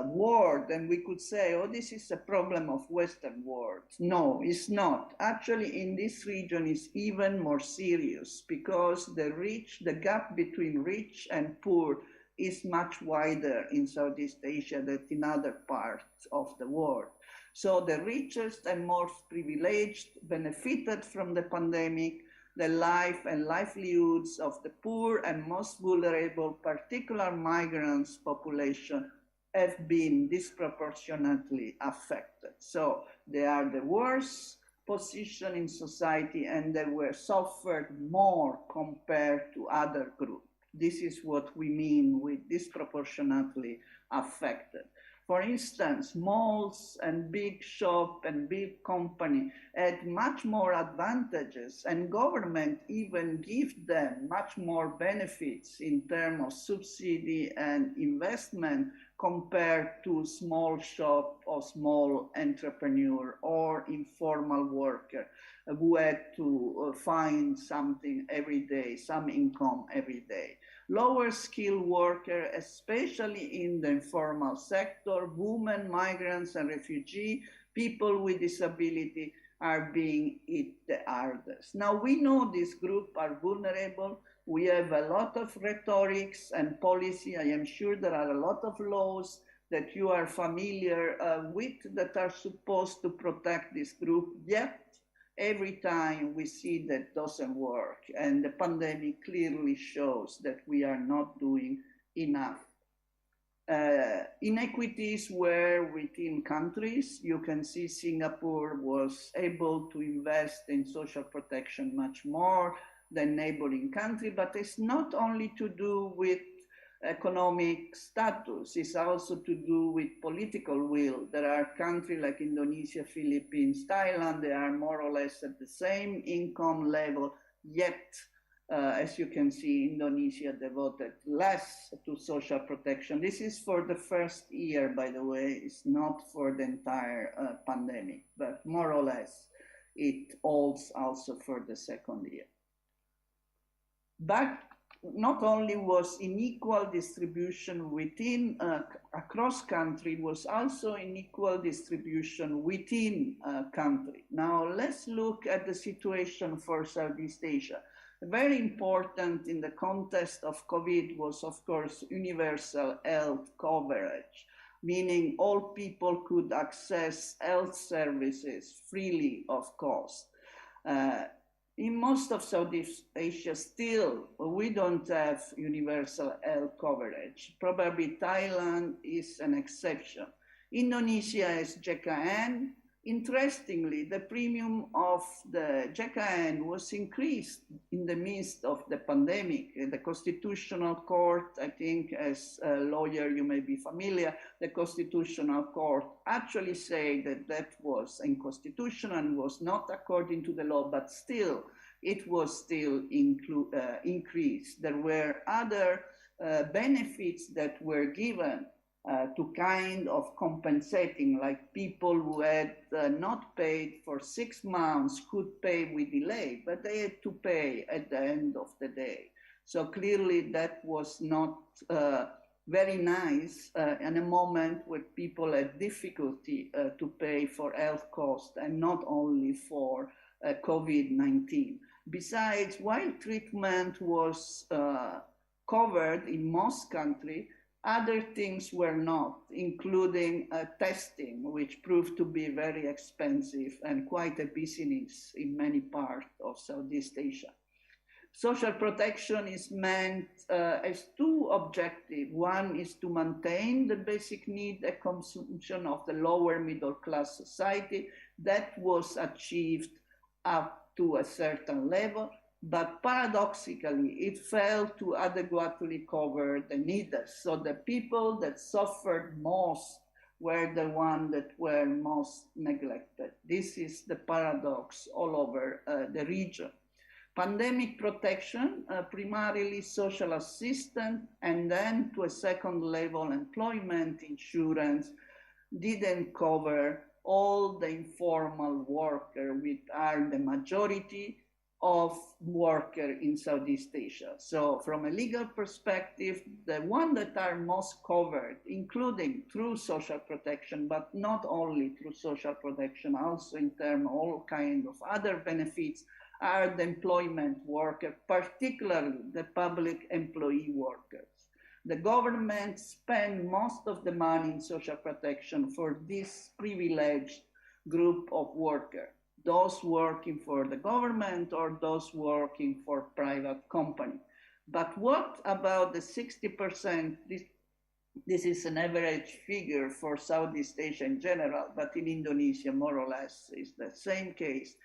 world, and we could say, oh, this is a problem of Western world. No, it's not. Actually, in this region is even more serious, because the gap between rich and poor is much wider in Southeast Asia than in other parts of the world. So the richest and most privileged benefited from the pandemic. The life and livelihoods of the poor and most vulnerable, particular migrants population, have been disproportionately affected. So they are the worst position in society, and they were suffered more compared to other groups. This is what we mean with disproportionately affected. For instance, malls and big shop and big company had much more advantages, and government even give them much more benefits in terms of subsidy and investment compared to small shop or small entrepreneur or informal worker who had to find something every day, some income every day. Lower skilled worker, especially in the informal sector, women, migrants and refugees, people with disability are being hit the hardest. Now we know this group are vulnerable. We have a lot of rhetorics and policy. I am sure there are a lot of laws that you are familiar with that are supposed to protect this group, yet every time we see that doesn't work, and the pandemic clearly shows that we are not doing enough. Inequities were within countries. You can see Singapore was able to invest in social protection much more than neighboring country, but it's not only to do with economic status, it's also to do with political will. There are countries like Indonesia, Philippines, Thailand, they are more or less at the same income level, yet, as you can see, Indonesia devoted less to social protection. This is for the first year, by the way, it's not for the entire pandemic, but more or less it holds also for the second year. But not only was unequal distribution within across country, was also unequal distribution within country. Now let's look at the situation for Southeast Asia. Very important in the context of COVID was, of course, universal health coverage, meaning all people could access health services freely of cost. In most of Southeast Asia, still, we don't have universal health coverage. Probably Thailand is an exception. Indonesia has JKN. Interestingly, the premium of the JKN was increased in the midst of the pandemic. The Constitutional Court, I think as a lawyer you may be familiar, the Constitutional Court actually said that that was unconstitutional and was not according to the law, but still, it was still increased. There were other benefits that were given to kind of compensating, like people who had not paid for 6 months could pay with delay, but they had to pay at the end of the day. So clearly that was not very nice in a moment where people had difficulty to pay for health costs and not only for COVID-19. Besides, while treatment was covered in most countries, other things were not, including testing, which proved to be very expensive and quite a business in many parts of Southeast Asia. Social protection is meant as two objectives. One is to maintain the basic need and consumption of the lower middle class society. That was achieved up to a certain level, but paradoxically, it failed to adequately cover the needers. So the people that suffered most were the ones that were most neglected. This is the paradox all over the region. Pandemic protection, primarily social assistance, and then to a second level employment insurance, didn't cover all the informal workers, which are the majority of workers in Southeast Asia. So from a legal perspective, the ones that are most covered, including through social protection, but not only through social protection, also in terms of all kinds of other benefits, are the employment workers, particularly the public employee workers. The government spends most of the money in social protection for this privileged group of workers, those working for the government or those working for private company. But what about the 60%? This is an average figure for Southeast Asia in general, but in Indonesia, more or less, is the same case.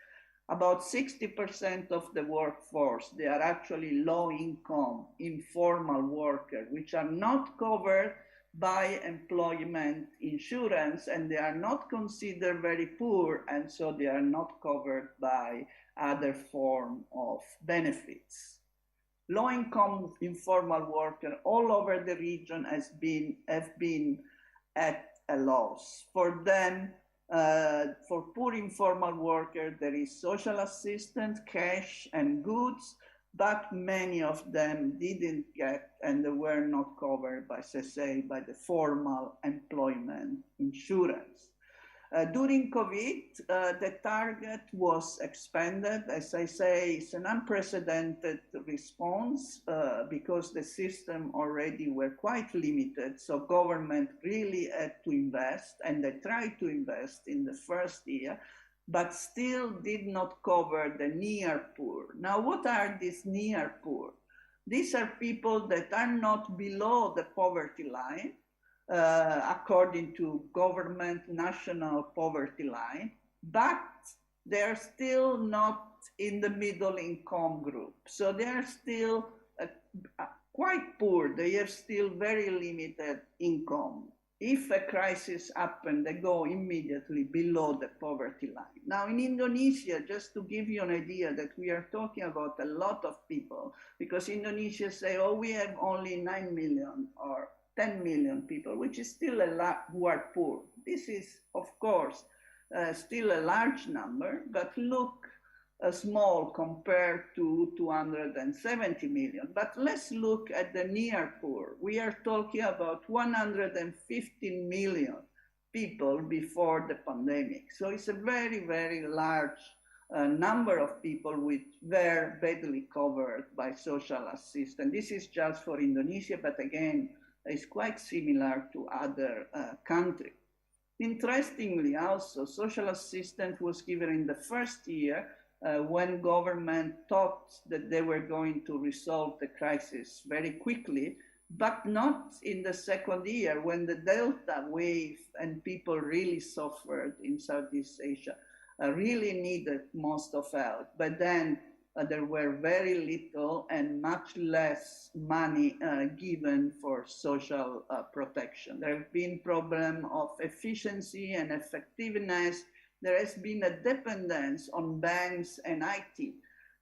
About 60% of the workforce, they are actually low-income, informal workers, which are not covered by employment insurance, and they are not considered very poor, and so they are not covered by other form of benefits. Low-income informal workers all over the region have been at a loss. For them, for poor informal workers, there is social assistance, cash and goods, but many of them didn't get and they were not covered by, say, by the formal employment insurance. During COVID, the target was expanded. As I say, it's an unprecedented response because the system already were quite limited. So government really had to invest, and they tried to invest in the first year, but still did not cover the near poor. Now, what are these near poor? These are people that are not below the poverty line, according to government national poverty line, but they're still not in the middle income group. So they're still quite poor. They have still very limited income. If a crisis happens, they go immediately below the poverty line. Now in Indonesia, just to give you an idea that we are talking about a lot of people, because Indonesia say, oh, we have only 9 million or 10 million people, which is still a lot who are poor. This is, of course, still a large number, but look small compared to 270 million. But let's look at the near poor. We are talking about 115 million people before the pandemic. So it's a very, very large number of people which were badly covered by social assistance. This is just for Indonesia, but again, it's quite similar to other countries. Interestingly, also, social assistance was given in the first year when government thought that they were going to resolve the crisis very quickly, but not in the second year when the Delta wave and people really suffered in Southeast Asia, really needed most of help. But then there were very little and much less money given for social protection. There have been problems of efficiency and effectiveness. There has been a dependence on banks and IT.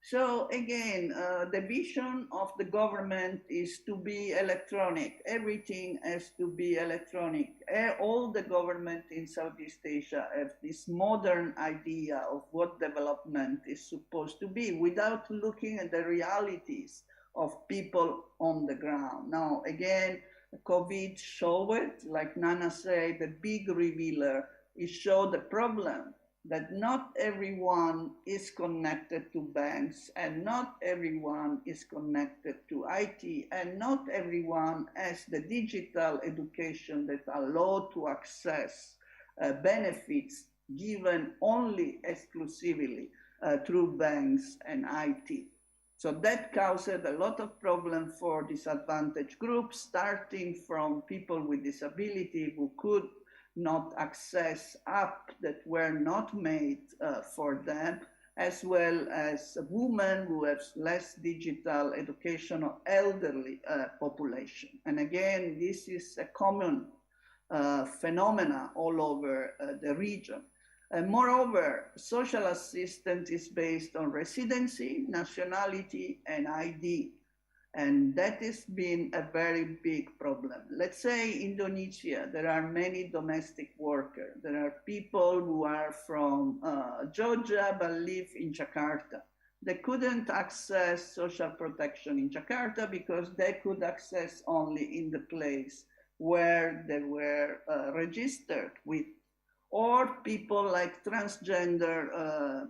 So again, the vision of the government is to be electronic. Everything has to be electronic. All the government in Southeast Asia have this modern idea of what development is supposed to be without looking at the realities of people on the ground. Now, again, COVID showed it, like Nana said, the big revealer. It showed the problem that not everyone is connected to banks and not everyone is connected to IT and not everyone has the digital education that allow to access benefits given only exclusively through banks and IT. So that caused a lot of problem for disadvantaged groups, starting from people with disability who could not access apps that were not made for them, as well as women who have less digital education or elderly population. And again, this is a common phenomena all over the region. And moreover, social assistance is based on residency, nationality, and ID. And that has been a very big problem. Let's say Indonesia, there are many domestic workers. There are people who are from Georgia but live in Jakarta. They couldn't access social protection in Jakarta because they could access only in the place where they were registered with. Or people like transgender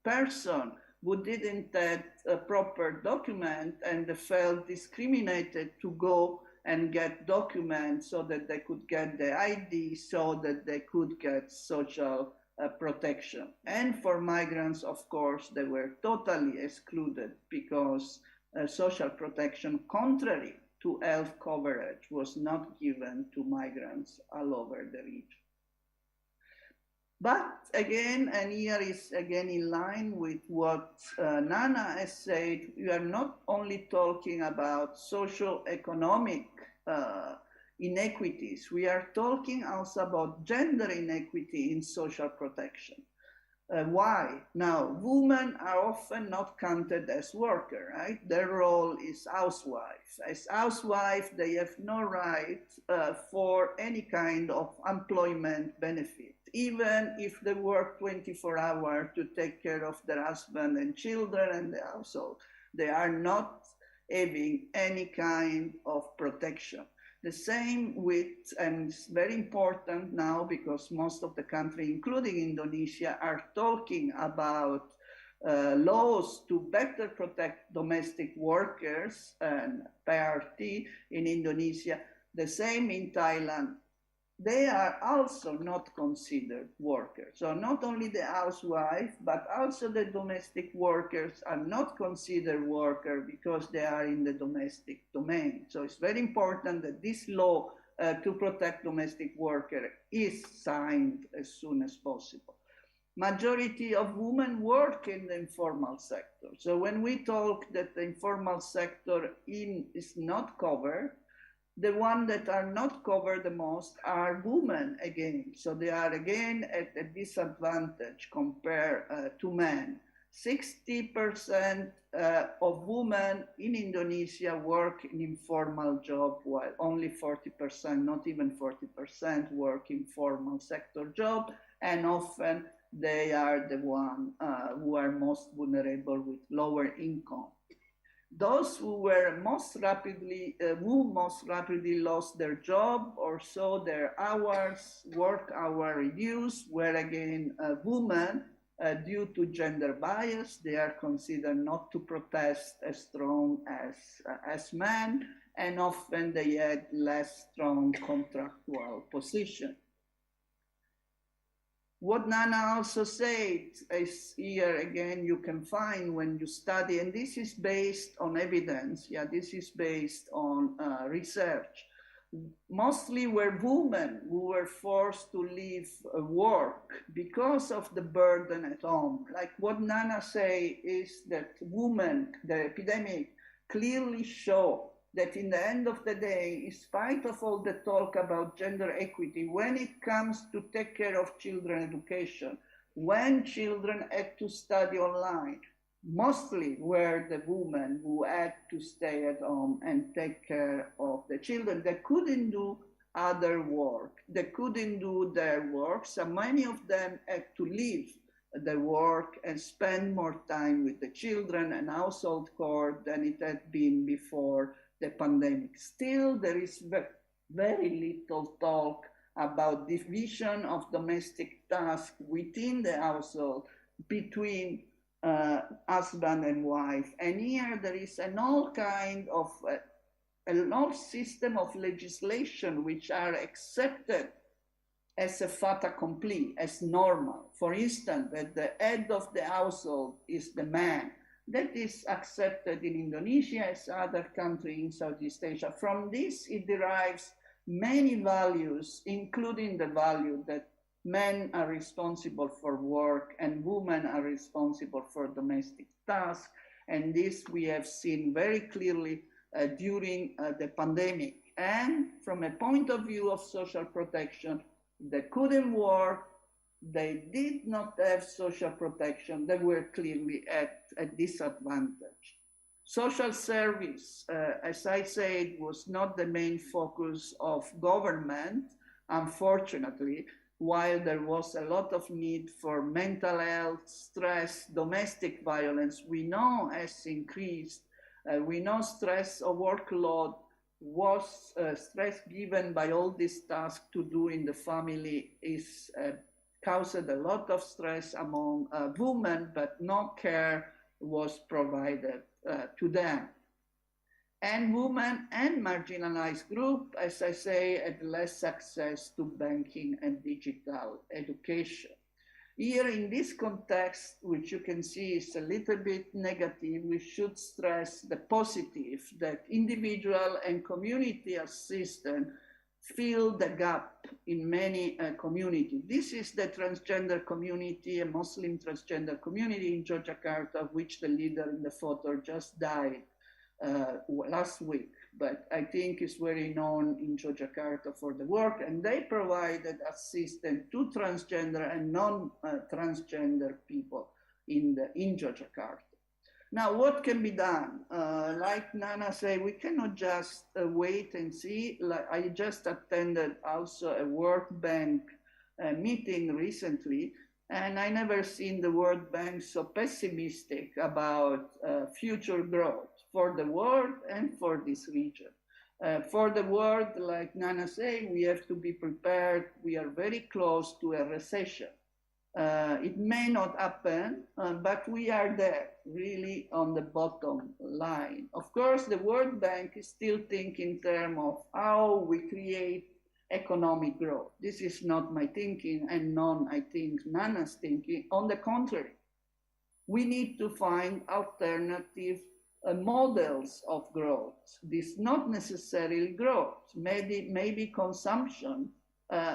person who didn't have a proper document and they felt discriminated to go and get documents so that they could get the ID, so that they could get social protection. And for migrants, of course, they were totally excluded because social protection, contrary to health coverage, was not given to migrants all over the region. But again, and here is again in line with what Nana has said, we are not only talking about socio-economic inequities, we are talking also about gender inequity in social protection. Why? Now, women are often not counted as workers, right? Their role is housewife. As housewife, they have no right for any kind of employment benefit, even if they work 24 hours to take care of their husband and children and the household. They are not having any kind of protection. The same with, and it's very important now because most of the country, including Indonesia, are talking about laws to better protect domestic workers and PRT in Indonesia. The same in Thailand. They are also not considered workers. So not only the housewife, but also the domestic workers are not considered workers because they are in the domestic domain. So it's very important that this law to protect domestic workers is signed as soon as possible. Majority of women work in the informal sector. So when we talk that the informal sector is not covered, the ones that are not covered the most are women again. So they are again at a disadvantage compared to men. 60% of women in Indonesia work in informal job, while only 40%, not even 40%, work in formal sector job. And often they are the ones who are most vulnerable with lower income. Those who were most rapidly lost their job or saw their work hour reduced were again women due to gender bias. They are considered not to protest as strong as men, and often they had less strong contractual position. What Nana also said is here again you can find when you study, and this is based on evidence, this is based on research. Mostly were women who were forced to leave work because of the burden at home. Like what Nana say is that women, the epidemic clearly show that in the end of the day, in spite of all the talk about gender equity, when it comes to take care of children education, when children had to study online, mostly were the women who had to stay at home and take care of the children. They couldn't do other work. They couldn't do their work, so many of them had to leave the work and spend more time with the children and household chores than it had been before the pandemic. Still, there is very little talk about division of domestic tasks within the household between husband and wife. And here there is an all kind of an whole system of legislation which are accepted as a fait accompli, as normal. For instance, that the head of the household is the man. That is accepted in Indonesia as other countries in Southeast Asia. From this, it derives many values, including the value that men are responsible for work and women are responsible for domestic tasks. And this we have seen very clearly during the pandemic. And from a point of view of social protection, they couldn't work, they did not have social protection, they were clearly at a disadvantage. Social service, as I said, was not the main focus of government, unfortunately, while there was a lot of need for mental health, stress, domestic violence, we know has increased. We know stress or workload was stress given by all these tasks to do in the family is caused a lot of stress among women, but no care was provided to them. And women and marginalized groups, as I say, had less access to banking and digital education. Here in this context, which you can see is a little bit negative, we should stress the positive, that individual and community assistance fill the gap in many communities. This is the transgender community, a Muslim transgender community in Yogyakarta, of which the leader in the photo just died last week, but I think is very known in Yogyakarta for the work, and they provided assistance to transgender and non-transgender people in Yogyakarta. Now, what can be done? Like Nana said, we cannot just wait and see. Like, I just attended also a World Bank meeting recently, and I never seen the World Bank so pessimistic about future growth for the world and for this region. For the world, like Nana said, we have to be prepared. We are very close to a recession. It may not happen, but we are there, really on the bottom line. Of course, the World Bank is still thinking in terms of how we create economic growth. This is not my thinking, and none, I think, Nana's thinking. On the contrary, we need to find alternative models of growth. This not necessarily growth. Maybe consumption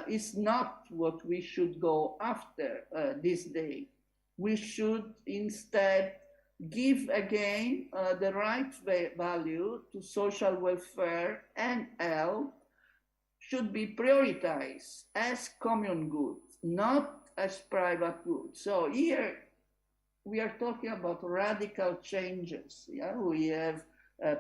is not what we should go after this day. We should instead give again the right value to social welfare, and health should be prioritized as common good, not as private good. So here we are talking about radical changes. Yeah? We have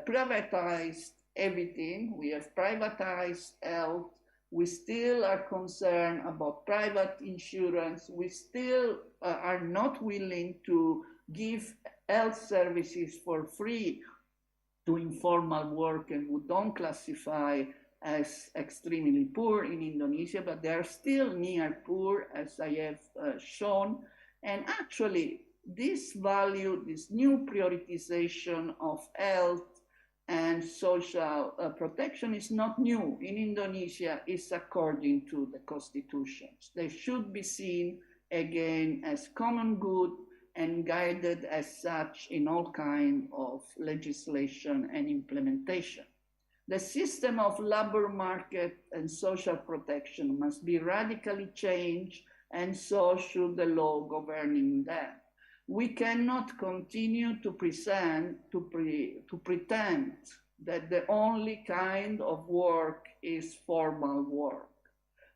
privatized everything. We have privatized health. We still are concerned about private insurance. We still are not willing to give health services for free to informal workers who don't classify as extremely poor in Indonesia, but they are still near poor, as I have shown. And actually, this value, this new prioritization of health and social protection is not new. In Indonesia, it's according to the constitutions. They should be seen again as common good and guided as such in all kinds of legislation and implementation. The system of labor market and social protection must be radically changed, and so should the law governing them. We cannot continue to pretend that the only kind of work is formal work.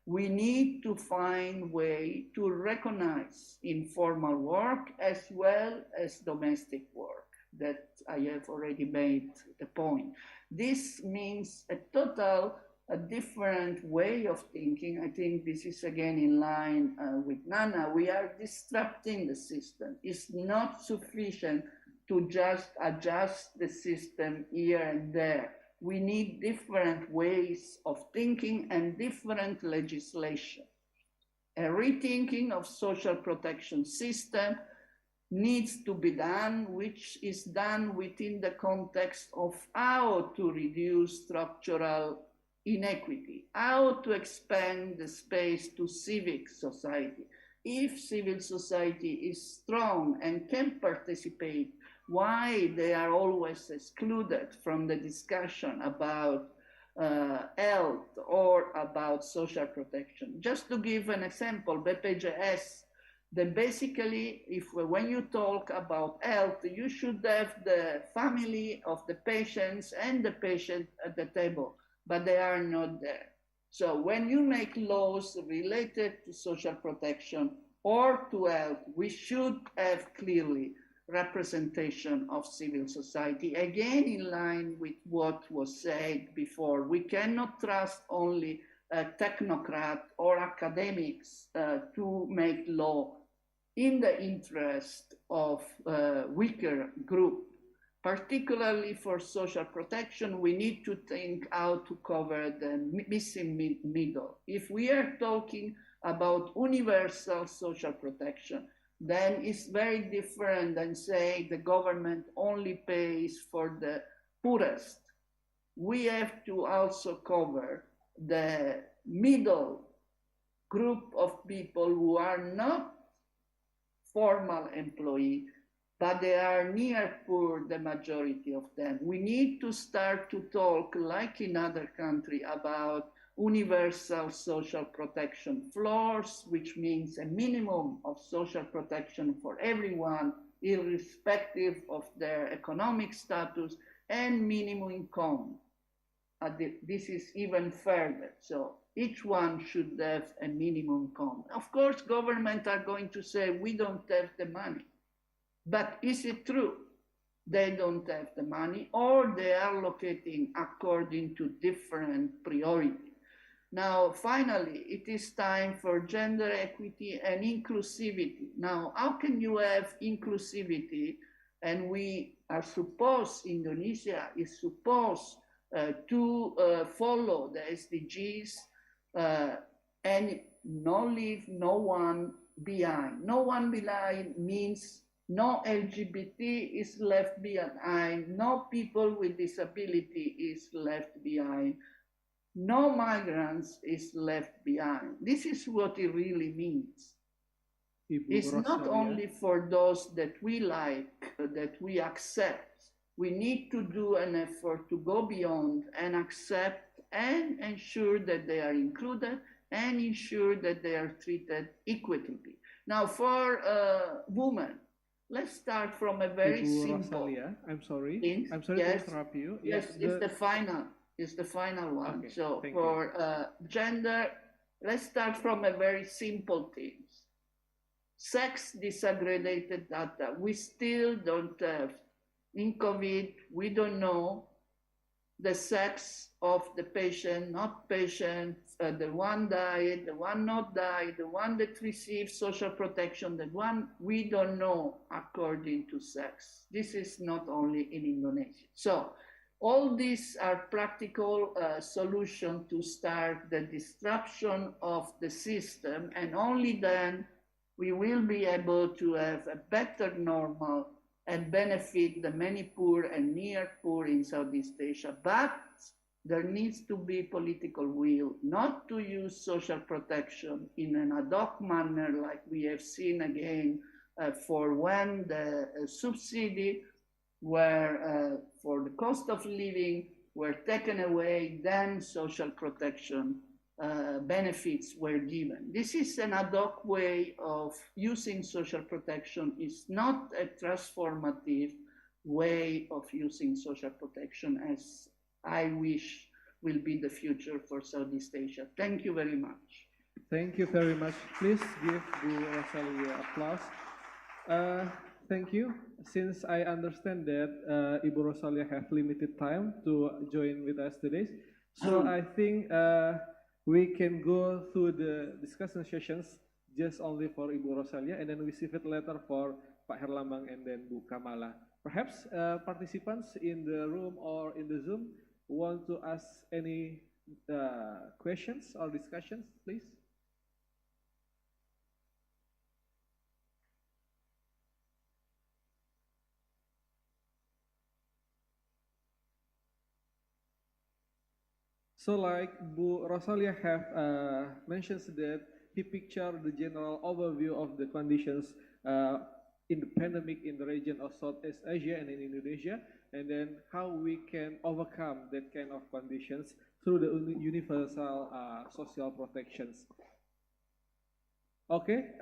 We need to find a way to recognize informal work as well as domestic work. That I have already made the point. This means a different way of thinking. I think this is again in line with Nana. We are disrupting the system. It's not sufficient to just adjust the system here and there. We need different ways of thinking and different legislation. A rethinking of social protection system needs to be done, which is done within the context of how to reduce structural inequity, how to expand the space to civic society. If civil society is strong and can participate, why they are always excluded from the discussion about health or about social protection? Just to give an example, BPJS, then basically, when you talk about health, you should have the family of the patients and the patient at the table, but they are not there. So when you make laws related to social protection or to health, we should have clearly representation of civil society, again in line with what was said before. We cannot trust only technocrats or academics to make law in the interest of weaker group. Particularly for social protection, we need to think how to cover the missing middle. If we are talking about universal social protection, then it's very different than saying the government only pays for the poorest. We have to also cover the middle group of people who are not formal employee, but they are near poor, the majority of them. We need to start to talk, like in other countries, about universal social protection floors, which means a minimum of social protection for everyone, irrespective of their economic status, and minimum income. This is even further. So each one should have a minimum income. Of course, governments are going to say, we don't have the money. But is it true? They don't have the money, or they are allocating according to different priorities. Now, finally, it is time for gender equity and inclusivity. Now, how can you have inclusivity? And we are supposed, Indonesia is supposed to follow the SDGs and not leave no one behind. No one behind means no LGBT is left behind, no people with disability is left behind, no migrants is left behind. This is what it really means. It's not only for those that we like, that we accept. We need to do an effort to go beyond and accept and ensure that they are included and ensure that they are treated equitably. Now, for women, let's start from a very simple. Rosalia, I'm sorry yes, to interrupt you. Yes, it's the final one. Okay, so for gender, let's start from a very simple thing. Sex disaggregated data. We still don't have. In COVID, we don't know the sex of the patient, not patient, the one died, the one not died, the one that received social protection, the one we don't know according to sex. This is not only in Indonesia. So all these are practical solutions to start the disruption of the system, and only then we will be able to have a better normal and benefit the many poor and near poor in Southeast Asia. But there needs to be political will not to use social protection in an ad hoc manner like we have seen again for when the subsidy were for the cost of living were taken away, then social protection benefits were given. This is an ad hoc way of using social protection. It's not a transformative way of using social protection as I wish will be the future for Southeast Asia. Thank you very much. Thank you very much. Please give Bu Rosalia applause. Thank you. Since I understand that Ibu Rosalia have limited time to join with us today, so I think we can go through the discussion sessions just only for Ibu Rosalia, and then we save it later for Pak Herlambang and then Bu Kamala. Perhaps participants in the room or in the Zoom want to ask any questions or discussions, please. So like Bu Rosalia have mentioned that he pictured the general overview of the conditions in the pandemic in the region of Southeast Asia and in Indonesia, and then how we can overcome that kind of conditions through the universal social protections. Okay,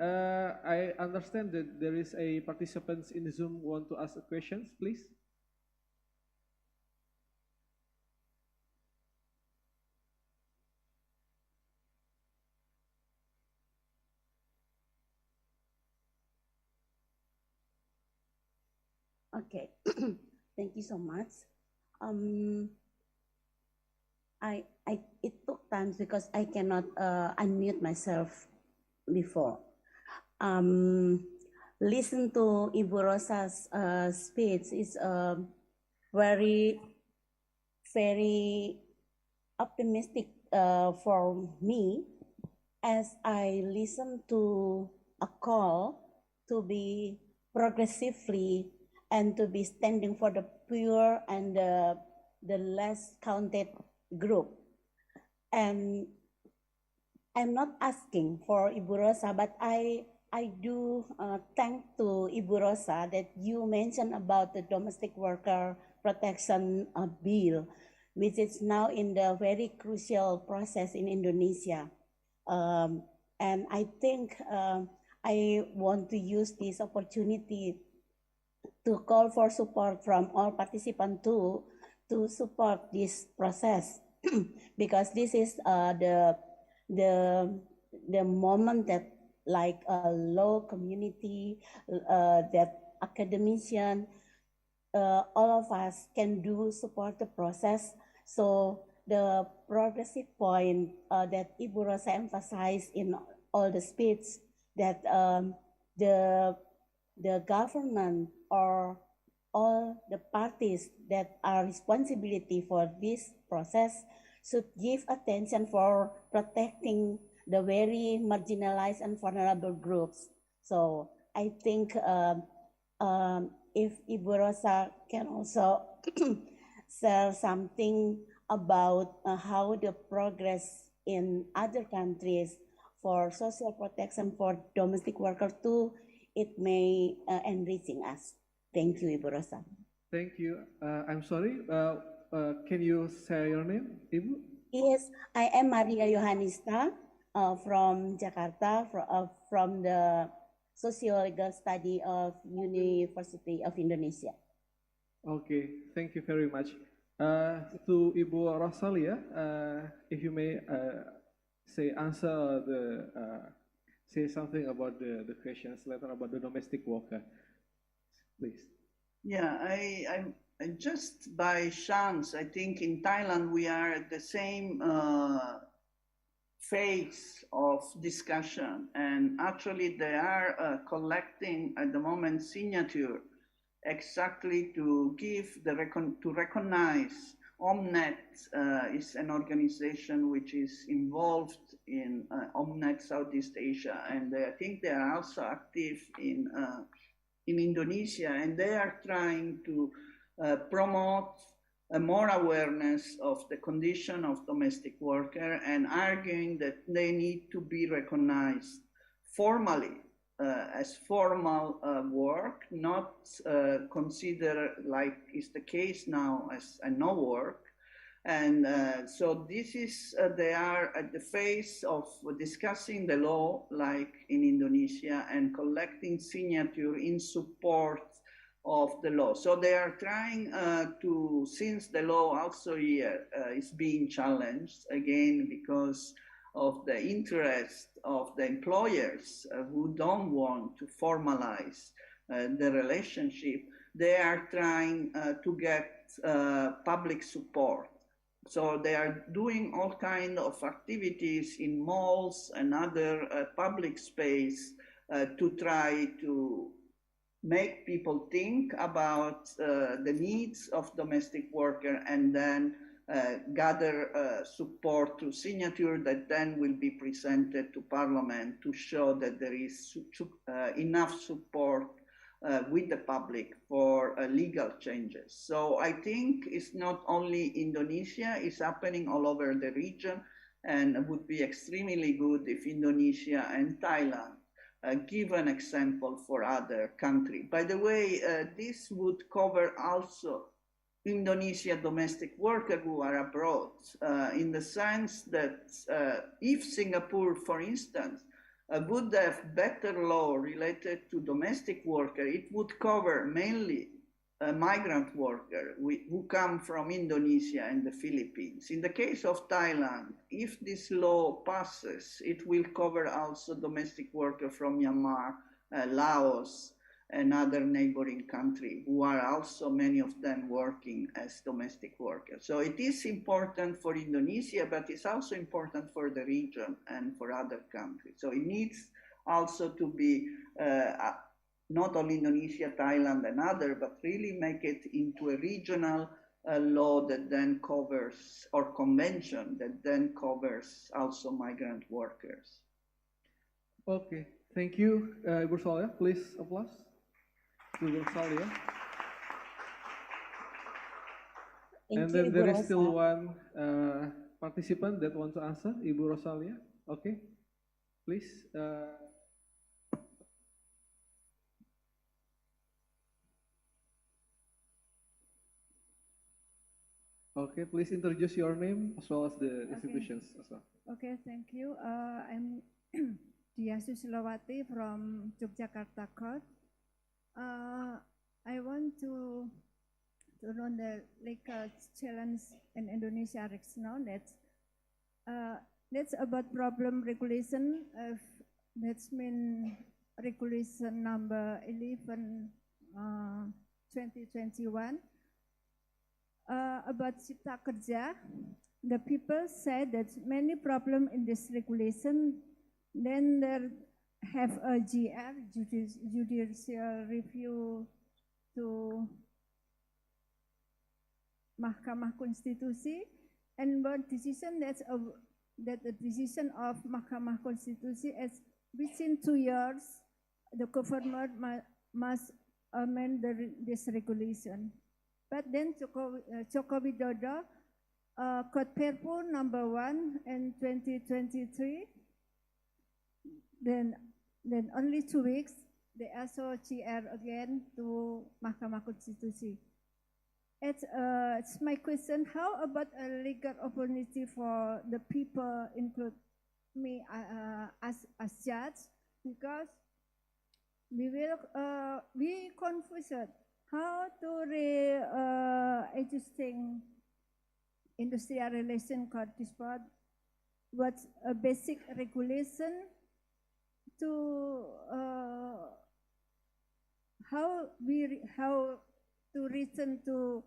I understand that there is a participants in the Zoom want to ask questions, please. Okay, thank you so much. It took time because I cannot unmute myself before. Listen to Ibu Rosa's speech is very optimistic for me, as I listen to a call to be progressively and to be standing for the poor and the less counted group. And I'm not asking for Ibu Rosa, but I do thank to Ibu Rosa that you mentioned about the domestic worker protection bill, which is now in the very crucial process in Indonesia. And I think I want to use this opportunity to call for support from all participants to support this process because this is the moment that like a law community, that academician, all of us can do support the process. So the progressive point that Ibu Rosa emphasized in all the speech, that the government or all the parties that are responsibility for this process should give attention for protecting the very marginalized and vulnerable groups. So I think if Ibu Rosa can also share something about how the progress in other countries for social protection for domestic workers too, it may enriching us. Thank you, Ibu Rosa. Thank you. I'm sorry. Can you say your name, Ibu? Yes, I am Maria Yohanista from Jakarta, from the Sociological Study of University of Indonesia. Okay, thank you very much. To Ibu Rosalia, if you may say something about the questions later about the domestic worker, please. Yeah, I just by chance, I think in Thailand we are at the same phase of discussion, and actually they are collecting at the moment signature exactly to give to recognize Omnet is an organization which is involved in Omnet Southeast Asia, and I think they are also active in Indonesia, and they are trying to promote more awareness of the condition of domestic worker and arguing that they need to be recognized formally as formal work, not considered like is the case now as a no work. And so this is, they are at the phase of discussing the law like in Indonesia and collecting signature in support of the law. So they are trying to, since the law also here is being challenged again, because of the interest of the employers who don't want to formalize the relationship, they are trying to get public support. So they are doing all kinds of activities in malls and other public space to try to make people think about the needs of domestic worker, and then gather support to signature that then will be presented to Parliament to show that there is enough support with the public for legal changes. So I think it's not only Indonesia, it's happening all over the region, and it would be extremely good if Indonesia and Thailand give an example for other countries. By the way, this would cover also Indonesia domestic workers who are abroad, in the sense that if Singapore, for instance, would have better law related to domestic workers, it would cover mainly migrant workers who come from Indonesia and the Philippines. In the case of Thailand, if this law passes, it will cover also domestic workers from Myanmar, Laos, and other neighboring countries, who are also many of them working as domestic workers. So it is important for Indonesia, but it's also important for the region and for other countries. So it needs also to be not only Indonesia, Thailand, and other, but really make it into a regional law that then covers, or convention that then covers also migrant workers. Okay, thank you, Ibu Rosalia. Please applause. Ibu Rosalia. And then there is still one participant that wants to answer, Ibu Rosalia. Okay, please. Okay, please introduce your name as well as the institutions as well. Okay, thank you. I'm Dia Susilawati from Yogyakarta Court. I want to know the legal challenge in Indonesia right now. That's about problem regulation. That's mean regulation number 11 2021. About Cipta Kerja, the people said that many problems in this regulation. Then there have a GR, judicial review to Mahkamah Konstitusi, and one decision that the decision of Mahkamah Konstitusi is within 2 years, the government must amend this regulation. But then Joko Widodo, Code Perpu number 1 in 2023, then only 2 weeks, they also GR again to Mahkamah Konstitusi. It's my question, how about a legal opportunity for the people, include me as judge, because we confused how to existing industrial relation court dispute, what's a basic regulation to how to return to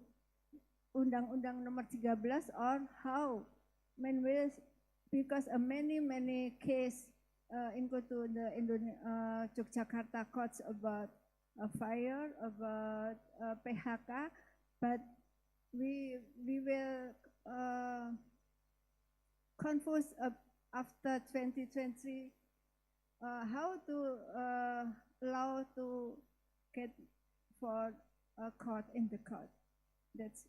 Undang-Undang Nomor 13, or how many ways, because many case into the Yogyakarta courts about a fire, about PHK, but we will confused after 2020 how to allow to get for a court in the court. That's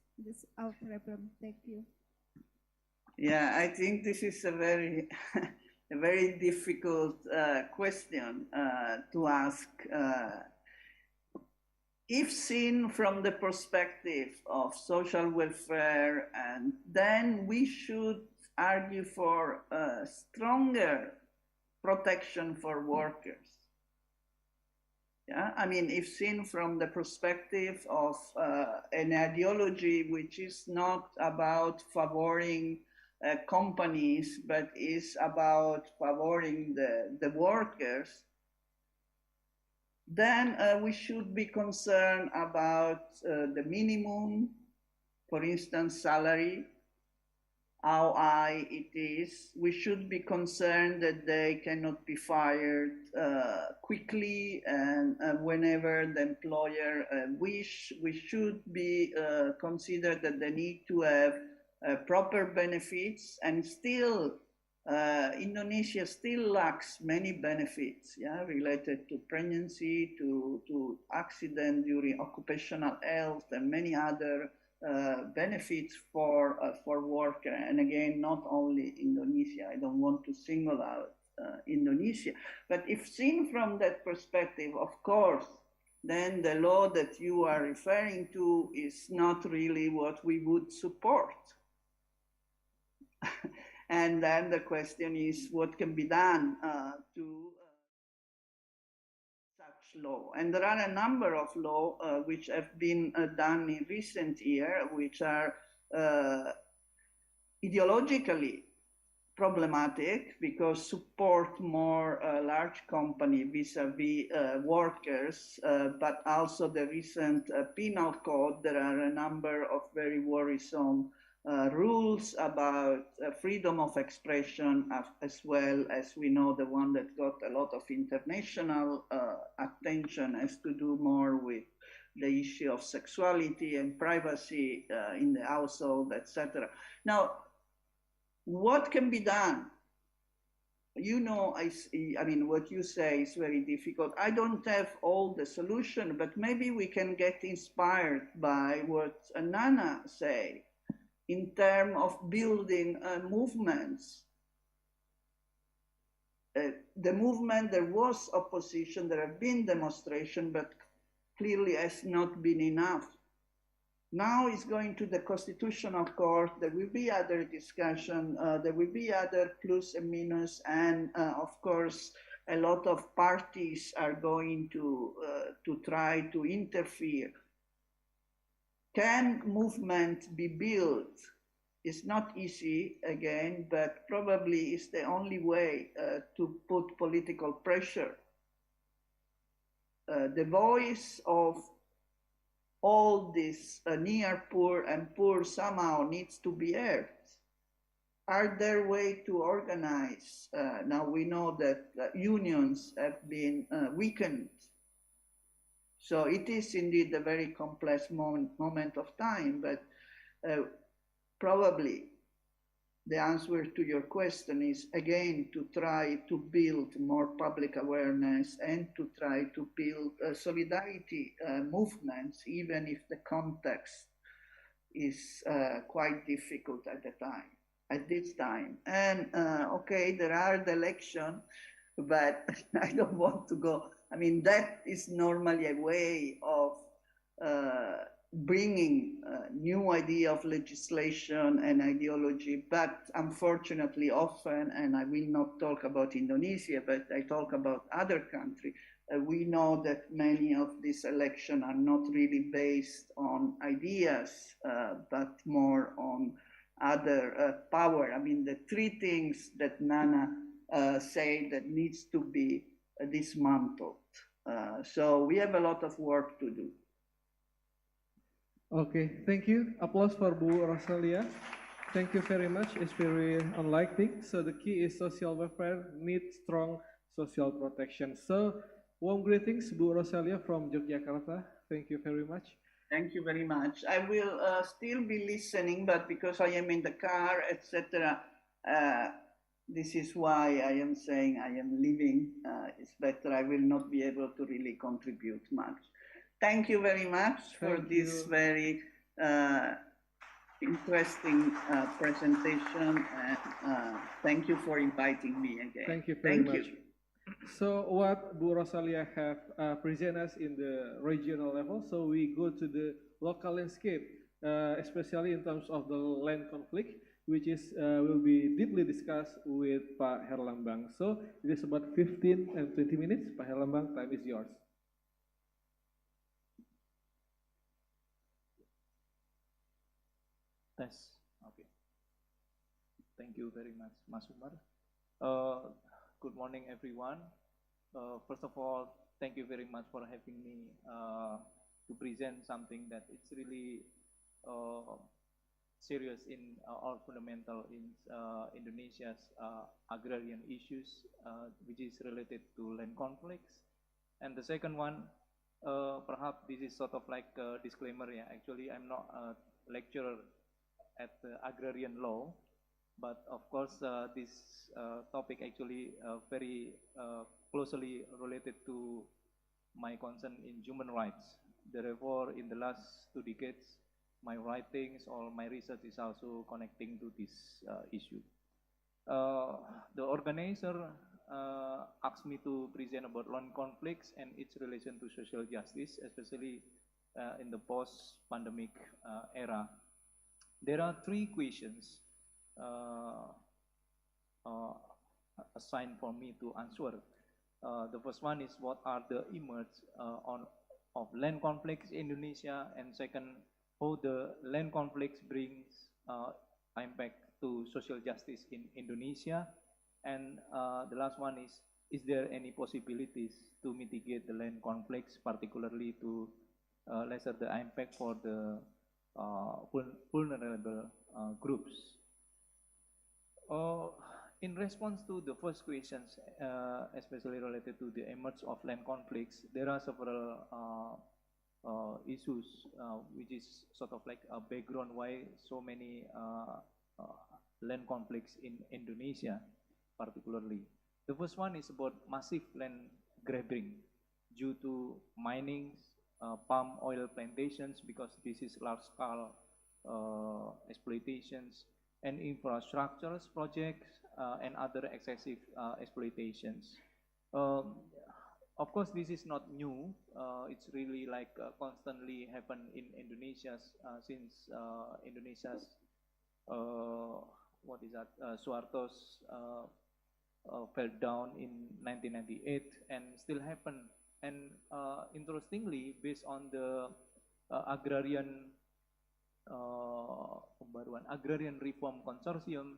our problem. Thank you. Yeah, I think this is a very a very difficult question to ask. If seen from the perspective of social welfare, and then we should argue for a stronger protection for workers. Yeah, I mean, if seen from the perspective of an ideology which is not about favoring companies, but is about favoring the workers, then we should be concerned about the minimum, for instance, salary, how high it is. We should be concerned that they cannot be fired quickly and whenever the employer wish. We should be considered that they need to have proper benefits, and still Indonesia still lacks many benefits, related to pregnancy, to accident during occupational health, and many other benefits for worker. And again, not only Indonesia. I don't want to single out Indonesia, but if seen from that perspective, of course, then the law that you are referring to is not really what we would support. And then the question is, what can be done to such law? And there are a number of laws which have been done in recent years, which are ideologically problematic because support more large company vis-a-vis workers, but also the recent penal code. There are a number of very worrisome rules about freedom of expression, as well as we know the one that got a lot of international attention has to do more with the issue of sexuality and privacy in the household, etc. Now, what can be done? You know, I mean, what you say is very difficult. I don't have all the solution, but maybe we can get inspired by what Nana say in terms of building movements. The movement, there was opposition, there have been demonstration, but clearly has not been enough. Now it's going to the Constitutional Court. There will be other discussion. There will be other plus and minus, and of course, a lot of parties are going to try to interfere. Can movement be built? It's not easy, again, but probably it's the only way to put political pressure. The voice of all this near poor and poor somehow needs to be heard. Are there ways to organize? Now we know that unions have been weakened. So it is indeed a very complex moment of time, but probably the answer to your question is, again, to try to build more public awareness and to try to build solidarity movements, even if the context is quite difficult at this time. And okay, there are the election, but I don't want to go. I mean, that is normally a way of bringing new idea of legislation and ideology, but unfortunately often, and I will not talk about Indonesia, but I talk about other countries, we know that many of these elections are not really based on ideas, but more on other power. I mean, the three things that Nana say that needs to be dismantled. So we have a lot of work to do. Okay, thank you. Applause for Bu Rosalia. Thank you very much. It's very enlightening. So the key is social welfare needs strong social protection. So warm greetings, Bu Rosalia from Yogyakarta. Thank you very much. Thank you very much. I will still be listening, but because I am in the car, etc., this is why I am saying I am leaving. It's better. I will not be able to really contribute much. Thank you very much for this very interesting presentation, and thank you for inviting me again. Thank you very much. So what Bu Rosalia have presented us in the regional level, so we go to the local landscape, especially in terms of the land conflict, which is will be deeply discussed with Pak Herlambang. So it is about 15 and 20 minutes. Pak Herlambang, time is yours. Tes, oke. Thank you very much, Mas Umar. Good morning, everyone. First of all, thank you very much for having me to present something that it's really serious in or fundamental in Indonesia's agrarian issues, which is related to land conflicts. And the second one, perhaps this is sort of like a disclaimer. Yeah, actually, I'm not a lecturer at the agrarian law, but of course, this topic actually very closely related to my concern in human rights. Therefore, in the last 2 decades, my writings or my research is also connecting to this issue. The organizer asked me to present about land conflicts and its relation to social justice, especially in the post-pandemic era. There are 3 questions assigned for me to answer. The first one is, what are the emerge of land conflicts in Indonesia, and second, how the land conflicts brings impact to social justice in Indonesia, and the last one is there any possibilities to mitigate the land conflicts, particularly to lessen the impact for the vulnerable groups. In response to the first questions, especially related to the emerge of land conflicts, there are several issues which is sort of like a background why so many land conflicts in Indonesia, particularly. The first one is about massive land grabbing due to mining, palm oil plantations, because this is large-scale exploitations, and infrastructure projects and other excessive exploitations. Of course, this is not new. It's really like constantly happen in Indonesia since Indonesia's Suharto's fell down in 1998 and still happen. And interestingly, based on the agrarian reform consortium,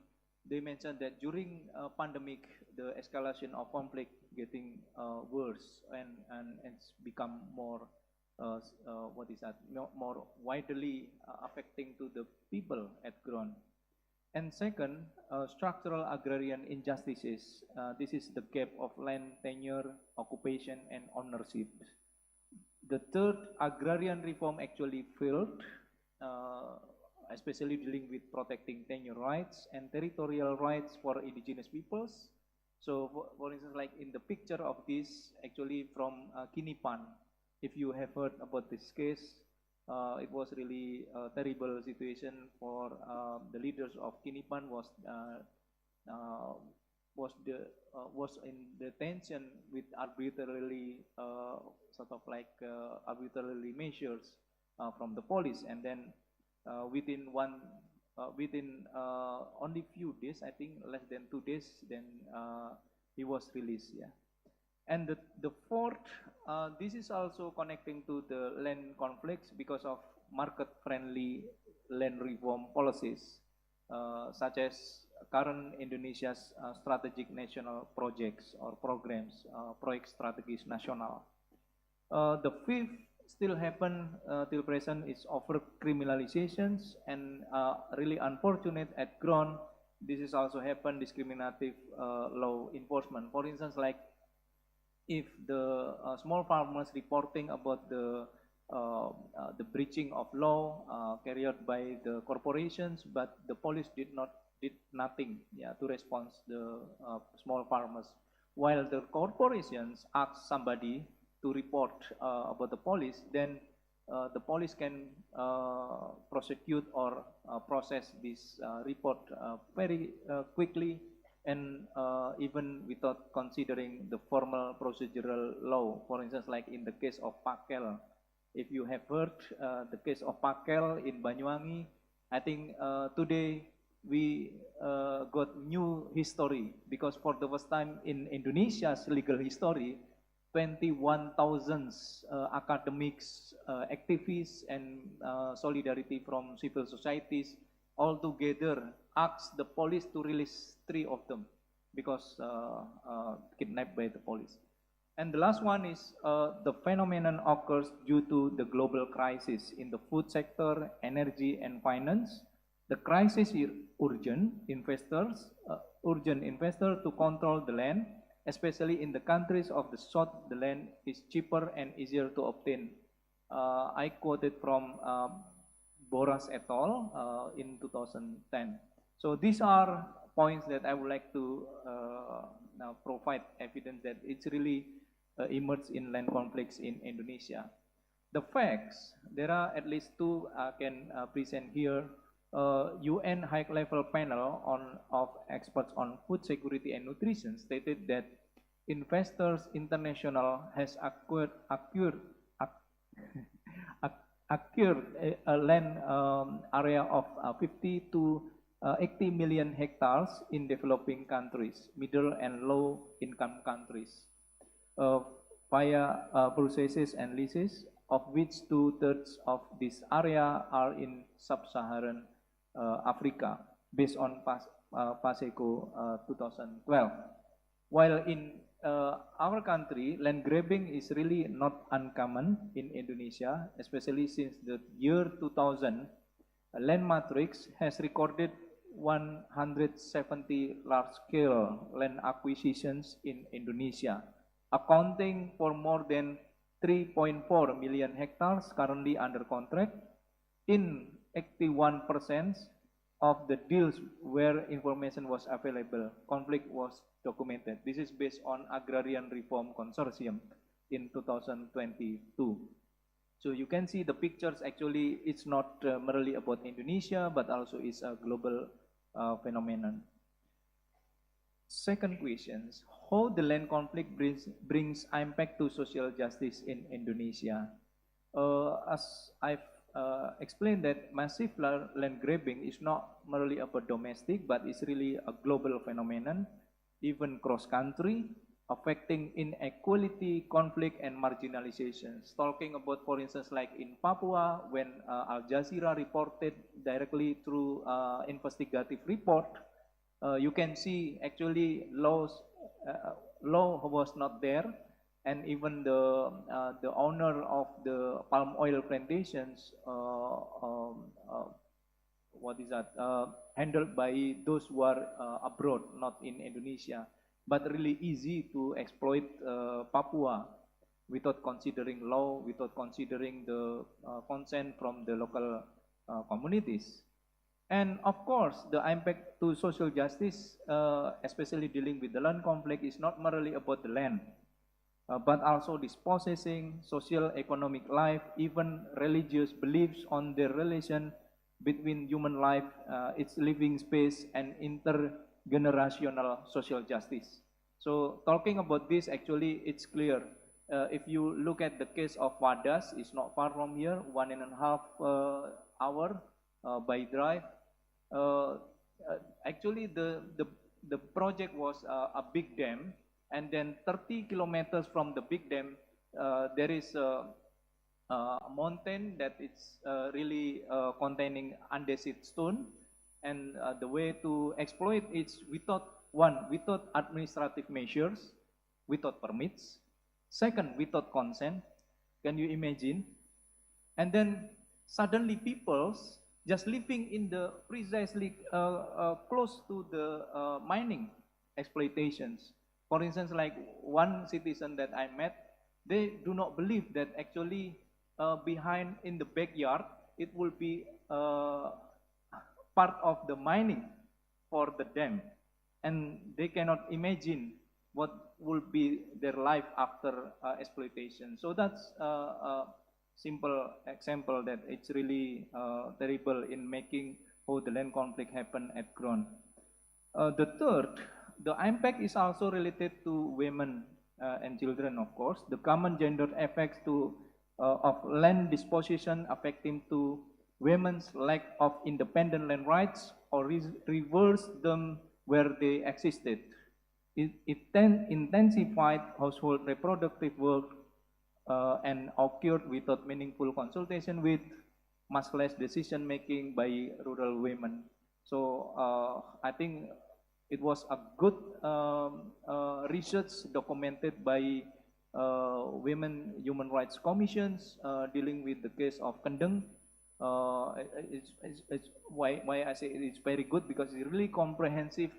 they mentioned that during pandemic, the escalation of conflict getting worse and it's become more more widely affecting to the people at ground. And second, structural agrarian injustices. This is the gap of land tenure, occupation, and ownership. The third, agrarian reform actually failed, especially dealing with protecting tenure rights and territorial rights for indigenous peoples. So, for instance, like in the picture of this, actually from Kinipan, if you have heard about this case, it was really a terrible situation for the leaders of Kinipan was in detention with arbitrarily arbitrarily measures from the police, and then within only few days, I think less than 2 days, then he was released. Yeah. And the fourth, this is also connecting to the land conflicts because of market-friendly land reform policies, such as current Indonesia's strategic national projects or programs, Proyek Strategis Nasional. The fifth still happen till present is over criminalizations, and really unfortunate at ground. This is also happen discriminative law enforcement. For instance, like if the small farmers reporting about the breaching of law carried out by the corporations, but the police did nothing, yeah, to respond the small farmers, while the corporations ask somebody to report about the police, then the police can prosecute or process this report very quickly, and even without considering the formal procedural law. For instance, like in the case of Pakel, if you have heard the case of Pakel in Banyuwangi, I think today we got new history, because for the first time in Indonesia's legal history, 21,000 academics, activists, and solidarity from civil societies altogether asked the police to release 3 of them because kidnapped by the police. And the last one is the phenomenon occurs due to the global crisis in the food sector, energy, and finance. The crisis is urgent investors to control the land, especially in the countries of the south. The land is cheaper and easier to obtain. I quoted from Boras et al. In 2010. So these are points that I would like to now provide evidence that it's really emerged in land conflicts in Indonesia. The facts, there are at least 2 I can present here. UN high-level panel of experts on food security and nutrition stated that Investors International has acquired a land area of 50 to 80 million hectares in developing countries, middle and low income countries, via purchases and leases, of which 2/3 of this area are in sub-Saharan Africa, based on PASECO 2012. While in our country, land grabbing is really not uncommon in Indonesia, especially since the year 2000. Land Matrix has recorded 170 large-scale land acquisitions in Indonesia, accounting for more than 3.4 million hectares currently under contract. In 81% of the deals where information was available, conflict was documented. This is based on Agrarian Reform Consortium in 2022. So you can see the pictures, actually it's not merely about Indonesia, but also is a global phenomenon. Second question, how the land conflict brings impact to social justice in Indonesia? As I've explained, that massive land grabbing is not merely about domestic, but it's really a global phenomenon, even cross-country, affecting inequality, conflict, and marginalizations. Talking about, for instance, like in Papua, when Al Jazeera reported directly through investigative report, you can see actually law was not there, and even the owner of the palm oil plantations, handled by those who are abroad, not in Indonesia, but really easy to exploit Papua without considering law, without considering the consent from the local communities. And of course, the impact to social justice, especially dealing with the land conflict, is not merely about the land, but also dispossessing social economic life, even religious beliefs on the relation between human life, its living space, and intergenerational social justice. So talking about this, actually it's clear. If you look at the case of Wadas, it's not far from here, 1.5 hour by drive. Actually the project was a big dam, and then 30 kilometers from the big dam, there is a mountain that it's really containing andesite stone, and the way to exploit it without administrative measures, without permits. Second, without consent. Can you imagine? And then suddenly people's just living in the precisely close to the mining exploitations. For instance, like one citizen that I met, they do not believe that actually behind in the backyard, it will be part of the mining for the dam. And they cannot imagine what will be their life after exploitation. So that's a simple example that it's really terrible in making how the land conflict happen at ground. The third, the impact is also related to women and children, of course. The common gender effects of land disposition affecting to women's lack of independent land rights or reverse them where they existed. It intensified household reproductive work and occurred without meaningful consultation with much less decision making by rural women. So I think it was a good research documented by women human rights commissions dealing with the case of Kendeng. It's why I say it's very good, because it's really comprehensive,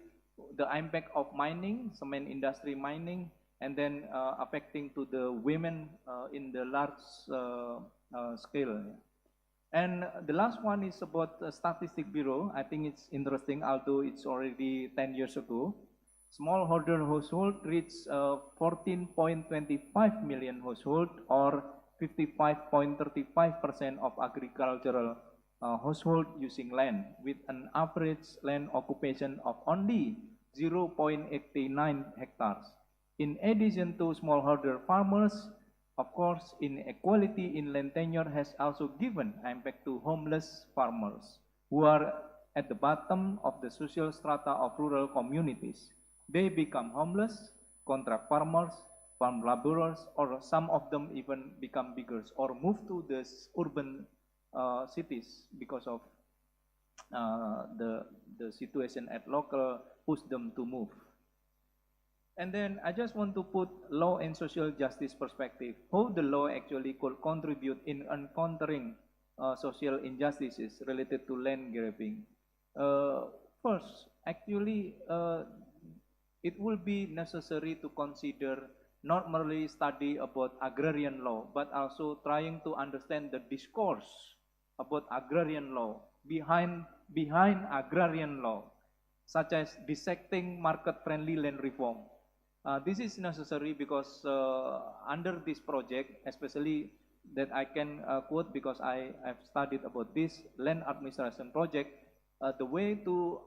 the impact of mining, cement industry mining, and then affecting to the women in the large scale. And the last one is about the Statistic Bureau. I think it's interesting, although it's already 10 years ago. Smallholder household reached 14.25 million household, or 55.35% of agricultural household using land, with an average land occupation of only 0.89 hectares. In addition to smallholder farmers, of course, inequality in land tenure has also given impact to homeless farmers, who are at the bottom of the social strata of rural communities. They become homeless, contract farmers, farm laborers, or some of them even become beggars or move to the urban cities because of the situation at local push them to move. And then I just want to put law and social justice perspective, how the law actually could contribute in encountering social injustices related to land grabbing. First, actually, it will be necessary to consider not merely study about agrarian law, but also trying to understand the discourse about agrarian law behind agrarian law, such as dissecting market-friendly land reform. This is necessary because under this project, especially that I can quote because I have studied about this land administration project, the way to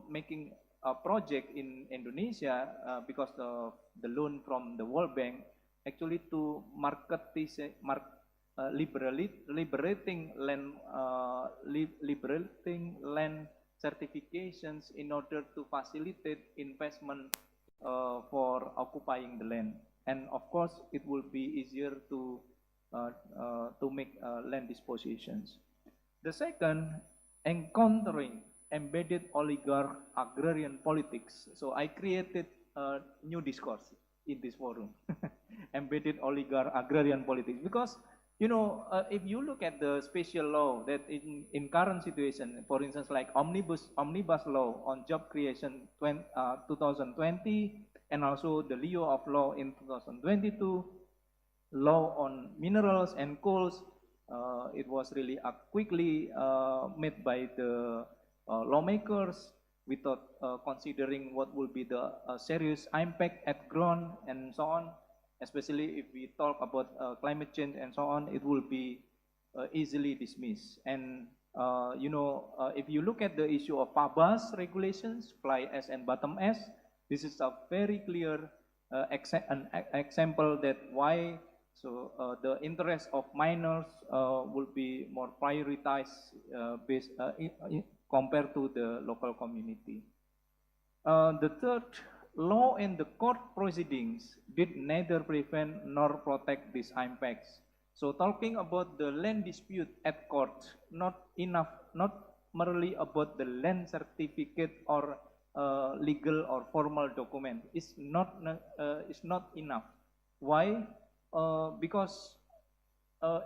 making a project in Indonesia because of the loan from the World Bank, actually to liberating land certifications in order to facilitate investment for occupying the land. And of course, it will be easier to make land dispositions. The second, encountering embedded oligarch agrarian politics. So I created a new discourse in this forum, embedded oligarch agrarian politics, because you know, if you look at the special law that in current situation, for instance, like omnibus law on job creation 2020, and also the Leo of law in 2022, law on minerals and coals, it was really quickly made by the lawmakers without considering what will be the serious impact at ground and so on. Especially if we talk about climate change and so on, it will be easily dismissed. And you know, if you look at the issue of FABAS regulations, fly S and bottom S, this is a very clear example that why the interest of minors will be more prioritized based compared to the local community. The third, law and the court proceedings did neither prevent nor protect these impacts. So talking about the land dispute at court, not merely about the land certificate or legal or formal document, is not enough. Why? Because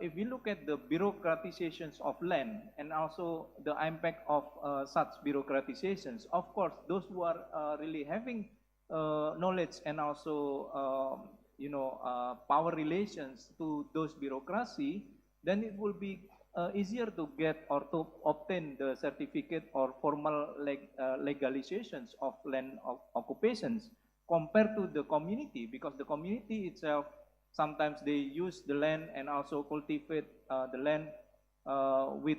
if we look at the bureaucratizations of land and also the impact of such bureaucratizations, of course, those who are really having knowledge and also you know, power relations to those bureaucracy, then it will be easier to get or to obtain the certificate or formal legalizations of land occupations compared to the community, because the community itself, sometimes they use the land and also cultivate the land with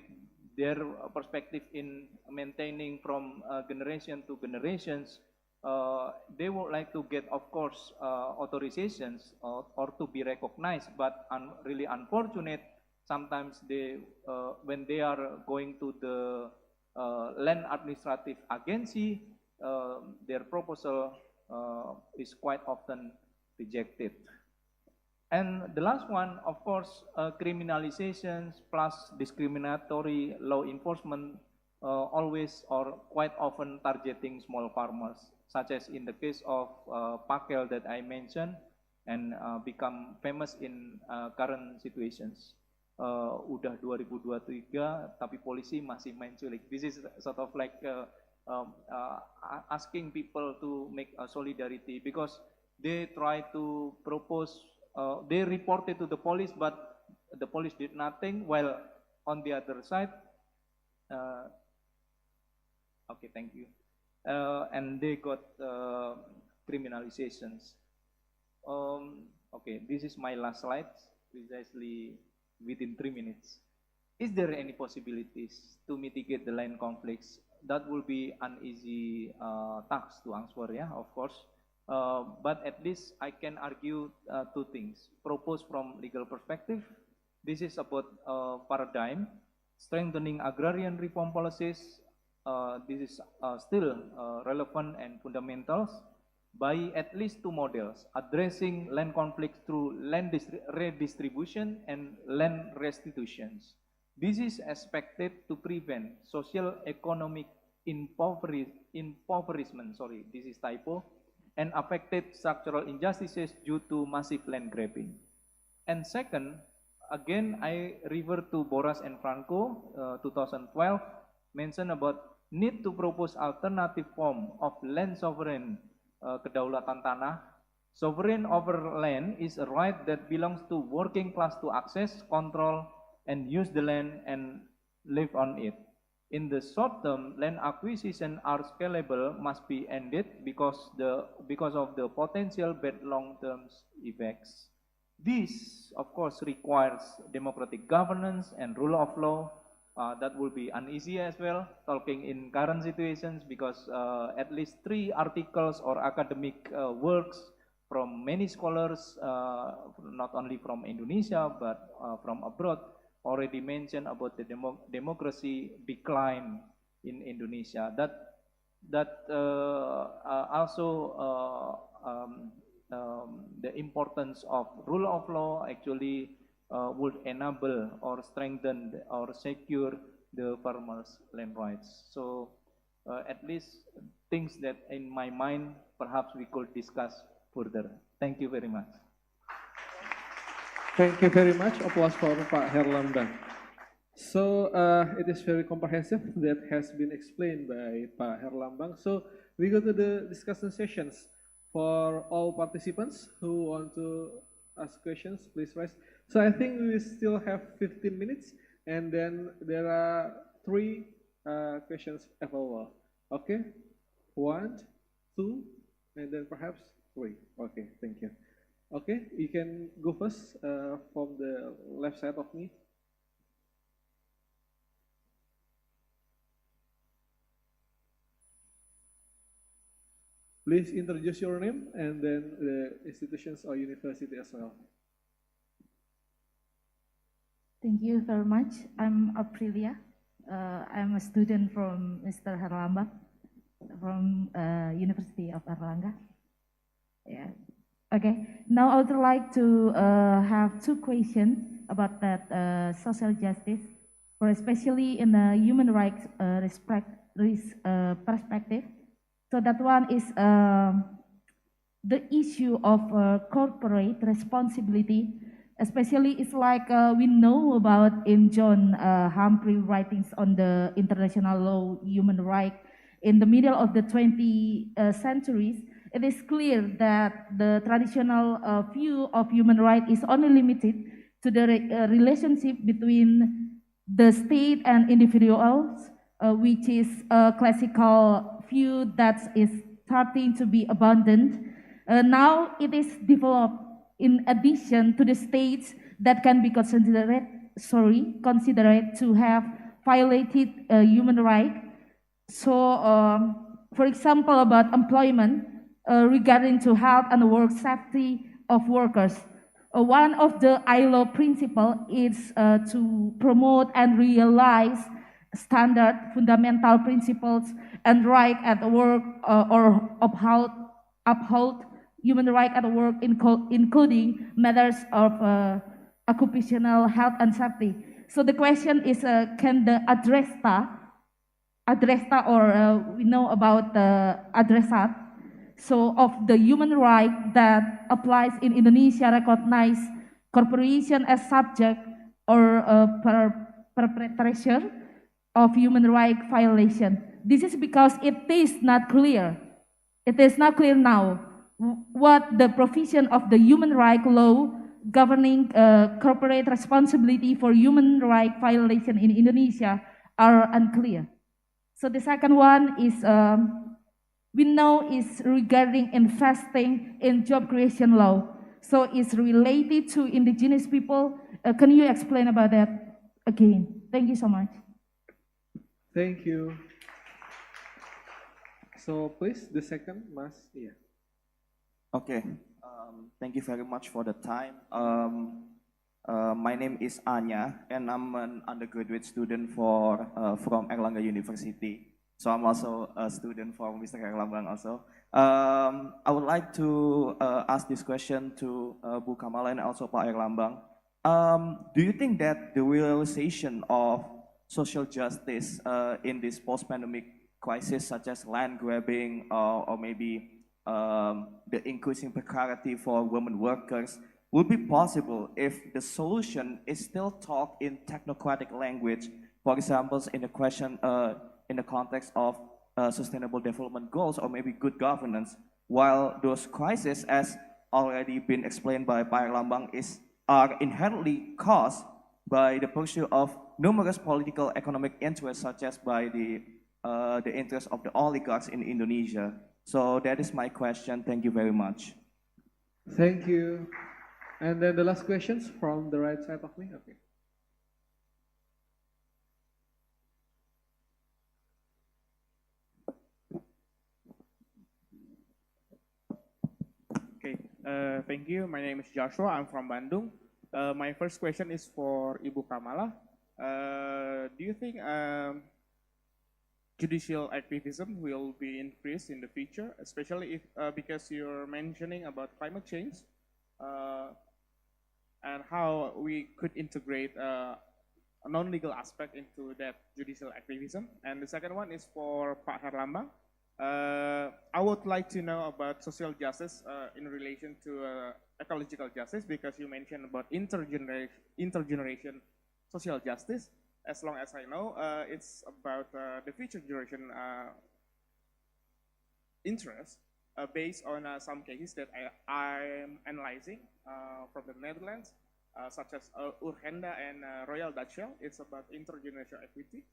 their perspective in maintaining from generation to generations. They would like to get, of course, authorizations or to be recognized, but really unfortunate, sometimes they, when they are going to the land administrative agency, their proposal is quite often rejected. And the last one, of course, criminalizations plus discriminatory law enforcement always or quite often targeting small farmers, such as in the case of Pakel that I mentioned and become famous in current situations. Udah 2023 tapi polisi masih main culik. This is sort of like asking people to make a solidarity because they try to propose, they reported to the police, but the police did nothing. While on the other side, okay, thank you, and they got criminalizations. Okay, this is my last slide, precisely within 3 minutes. Is there any possibilities to mitigate the land conflicts? That will be an easy task to answer, yeah, of course. But at least I can argue two things. Proposed from legal perspective, this is about paradigm, strengthening agrarian reform policies. This is still relevant and fundamentals by at least two models, addressing land conflicts through land redistribution and land restitutions. This is expected to prevent social economic impoverishment, sorry, this is typo, and affected structural injustices due to massive land grabbing. And second, again, I refer to Boras and Franco, 2012, mentioned about need to propose alternative form of land sovereign, kedaulatan tanah. Sovereign over land is a right that belongs to working class to access, control, and use the land and live on it. In the short term, land acquisition are scalable must be ended because of the potential bad long-term effects. This, of course, requires democratic governance and rule of law. That will be uneasy as well, talking in current situations, because at least 3 articles or academic works from many scholars, not only from Indonesia, but from abroad, already mentioned about the democracy decline in Indonesia. That also the importance of rule of law actually would enable or strengthen or secure the farmers' land rights. So at least things that in my mind perhaps we could discuss further. Thank you very much. Thank you very much. Applause for Pak Herlambang. So it is very comprehensive that has been explained by Pak Herlambang. So we go to the discussion sessions. For all participants who want to ask questions, please rise. So I think we still have 15 minutes, and then there are 3 questions available. Okay, 1, 2, and then perhaps 3. Okay, thank you. Okay, you can go first from the left side of me. Please introduce your name and then the institutions or university as well. Thank you very much. I'm Aprilia. I'm a student from Mr. Herlambang from University of Erlangga. Yeah. Okay. Now I would like to have 2 questions about that social justice, or especially in the human rights perspective. So that one is the issue of corporate responsibility. Especially, it's like we know about in John Humphrey writings on the international law, human rights. In the middle of the 20th centuries, it is clear that the traditional view of human rights is only limited to the relationship between the state and individuals, which is a classical view that is starting to be abandoned. Now it is developed in addition to the states that can be considered to have violated human rights. So, for example, about employment, regarding to health and work safety of workers, one of the ILO principles is to promote and realize standard fundamental principles and right at work or uphold human rights at work, including matters of occupational health and safety. So the question is, can the addresta or we know about the addressat, so of the human right that applies in Indonesia recognize corporation as subject or perpetrator of human right violation. This is because it is not clear. It is not clear now what the provision of the human right law governing corporate responsibility for human right violation in Indonesia are unclear. So the second one is we know is regarding investing in job creation law. So it's related to indigenous people. Can you explain about that again? Thank you so much. Thank you. So please, the second, Mas. Yeah. Okay. Thank you very much for the time. My name is Anya, and I'm an undergraduate student from Erlangga University. So I'm also a student from Mr. Erlambang also. I would like to ask this question to Bu Kamala and also Pak Erlambang. Do you think that the realization of social justice in this post-pandemic crisis, such as land grabbing or maybe the increasing precarity for women workers, would be possible if the solution is still talked in technocratic language, for example, in the question in the context of sustainable development goals or maybe good governance, while those crises, as already been explained by Pak Erlambang, are inherently caused by the pursuit of numerous political economic interests, such as by the interests of the oligarchs in Indonesia. So that is my question. Thank you very much. Thank you. And then the last questions from the right side of me. Okay. Okay, thank you. My name is Joshua. I'm from Bandung. My first question is for Ibu Kamala. Do you think judicial activism will be increased in the future, especially if because you're mentioning about climate change and how we could integrate a non-legal aspect into that judicial activism? And the second one is for Pak Herlambang. I would like to know about social justice in relation to ecological justice, because you mentioned about intergeneration social justice. As long as I know, it's about the future generation interest based on some cases that I'm analyzing from the Netherlands, such as Urgenda and Royal Dutch Shell. It's about intergenerational equity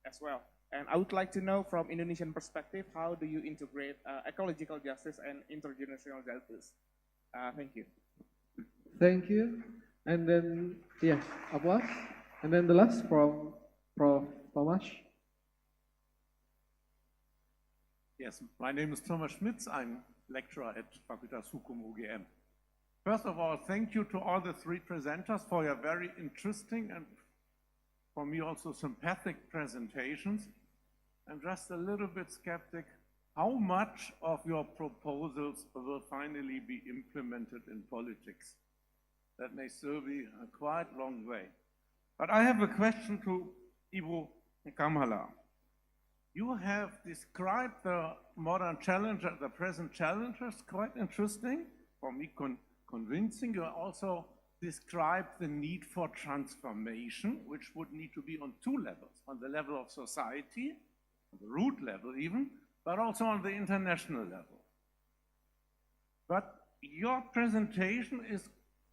as well. And I would like to know from Indonesian perspective, how do you integrate ecological justice and intergenerational justice? Thank you. Thank you. And then, yes, applause. And then the last from Prof. Thomas. Yes, my name is Thomas Schmitz. I'm lecturer at Fakultas Hukum UGM. First of all, thank you to all the three presenters for your very interesting and for me also sympathetic presentations. I'm just a little bit skeptic how much of your proposals will finally be implemented in politics. That may still be a quite long way. But I have a question to Ibu Kamala. You have described the modern challenger, the present challengers, quite interesting, for me convincing. You also described the need for transformation, which would need to be on two levels, on the level of society, on the root level even, but also on the international level. But your presentation is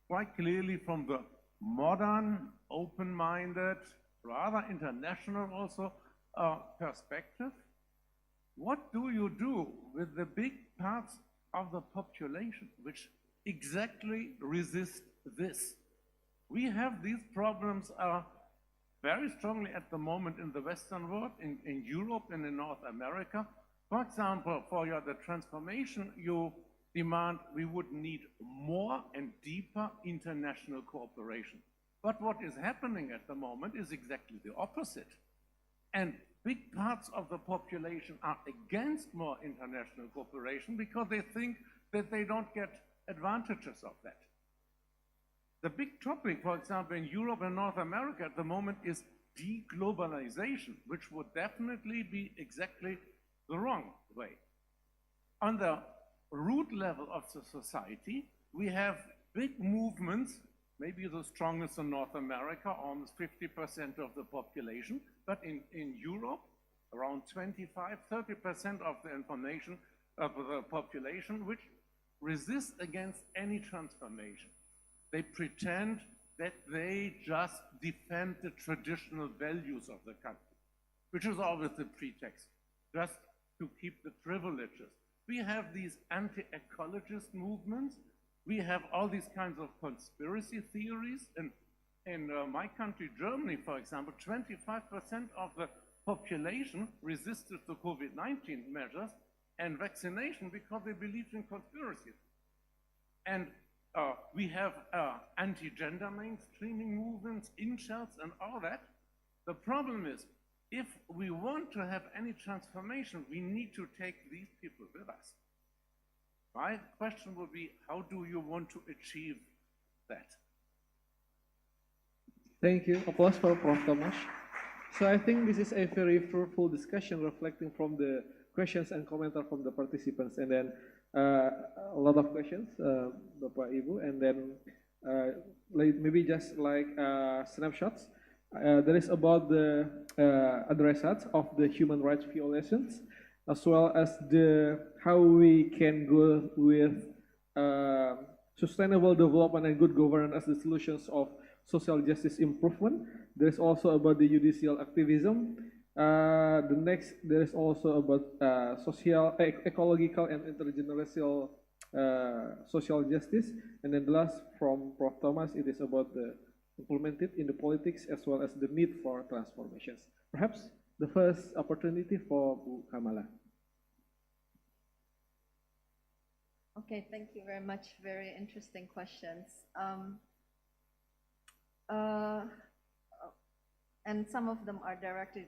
quite clearly from the modern, open-minded, rather international also perspective. What do you do with the big parts of the population which exactly resist this? We have these problems very strongly at the moment in the Western world, in Europe and in North America. For example, for the transformation you demand, we would need more and deeper international cooperation. But what is happening at the moment is exactly the opposite. And big parts of the population are against more international cooperation because they think that they don't get advantages of that. The big topic, for example, in Europe and North America at the moment is deglobalization, which would definitely be exactly the wrong way. On the root level of the society, we have big movements, maybe the strongest in North America, almost 50% of the population, but in Europe, around 25–30% of the information of the population, which resist against any transformation. They pretend that they just defend the traditional values of the country, which is always the pretext, just to keep the privileges. We have these anti-ecologist movements. We have all these kinds of conspiracy theories. In my country, Germany, for example, 25% of the population resisted the COVID-19 measures and vaccination because they believed in conspiracies. And we have anti-gender mainstreaming movements, incels, and all that. The problem is, if we want to have any transformation, we need to take these people with us. My question would be, how do you want to achieve that? Thank you. Applause for Prof. Thomas. So I think this is a very fruitful discussion reflecting from the questions and comments from the participants, and then a lot of questions, Bapak Ibu, and then maybe just like snapshots. There is about the addressats of the human rights violations, as well as how we can go with sustainable development and good governance as the solutions of social justice improvement. There is also about the judicial activism. The next, there is also about social, ecological, and intergenerational social justice. And then the last from Prof. Thomas, it is about the implemented in the politics as well as the need for transformations. Perhaps the first opportunity for Bu Kamala. Okay, thank you very much. Very interesting questions. And some of them are directed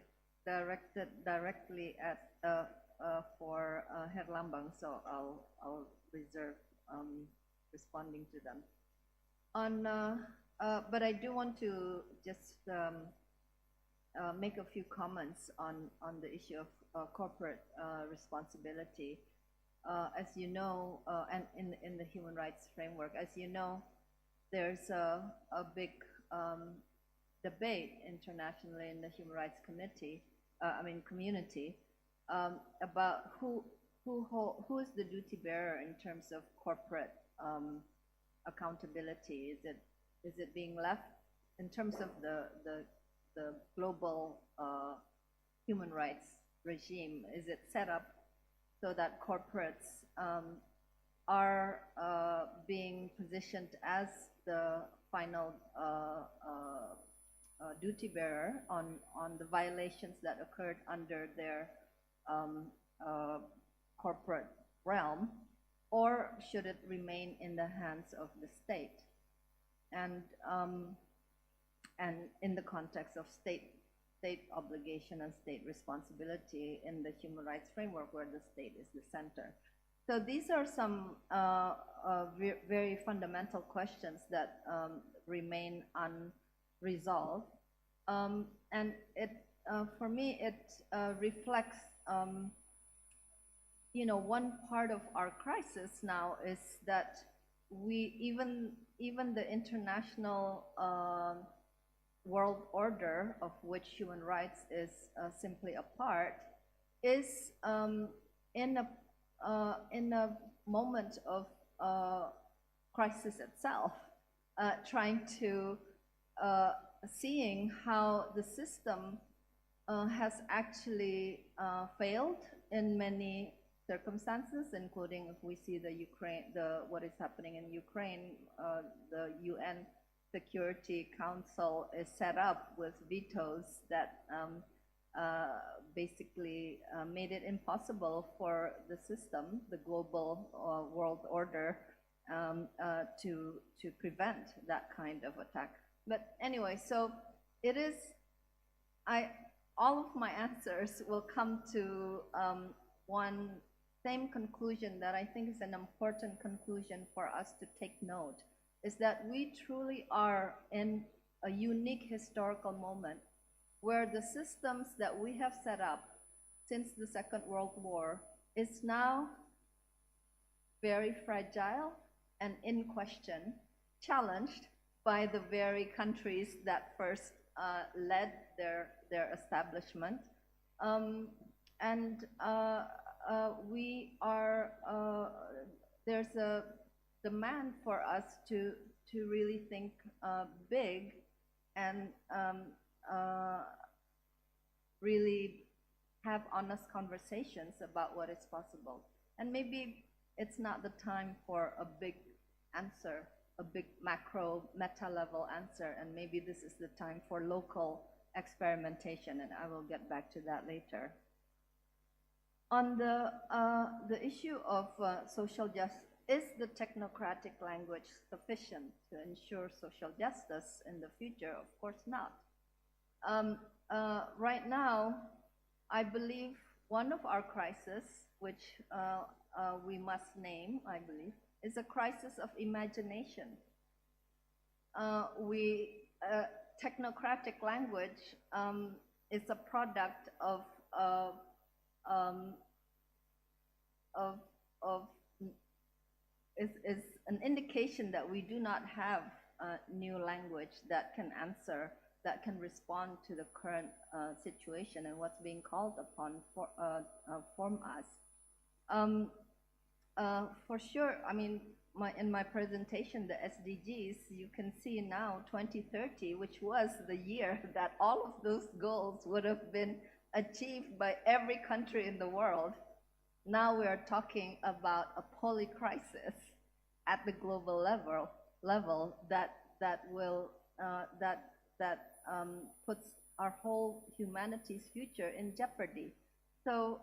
directly at for Herlambang, so I'll reserve responding to them. But I do want to just make a few comments on the issue of corporate responsibility. As you know, and in the human rights framework, as you know, there's a big debate internationally in the human rights community about who is the duty bearer in terms of corporate accountability. Is it being left in terms of the global human rights regime? Is it set up so that corporates are being positioned as the final duty bearer on the violations that occurred under their corporate realm, or should it remain in the hands of the state? And in the context of state obligation and state responsibility in the human rights framework, where the state is the center. So these are some very fundamental questions that remain unresolved, and for me it reflects, one part of our crisis now is that even the international world order, of which human rights is simply a part, is in a moment of crisis itself, trying to seeing how the system has actually failed in many circumstances, including if we see what is happening in Ukraine. The UN Security Council is set up with vetoes that basically made it impossible for the system, the global world order, to prevent that kind of attack. But anyway, so it is, all of my answers will come to one same conclusion that I think is an important conclusion for us to take note, is that we truly are in a unique historical moment where the systems that we have set up since the Second World War is now very fragile and in question, challenged by the very countries that first led their establishment. There's a demand for us to really think big and really have honest conversations about what is possible. And maybe it's not the time for a big answer, a big macro meta level answer, and maybe this is the time for local experimentation, and I will get back to that later. On the issue of social justice, is the technocratic language sufficient to ensure social justice in the future? Of course not. Right now, I believe one of our crises, which we must name, I believe, is a crisis of imagination. Technocratic language is a product of is an indication that we do not have a new language that can answer, that can respond to the current situation and what's being called upon from us. For sure, I mean, in my presentation, the SDGs, you can see now 2030, which was the year that all of those goals would have been achieved by every country in the world. Now we are talking about a polycrisis at the global level that puts our whole humanity's future in jeopardy. So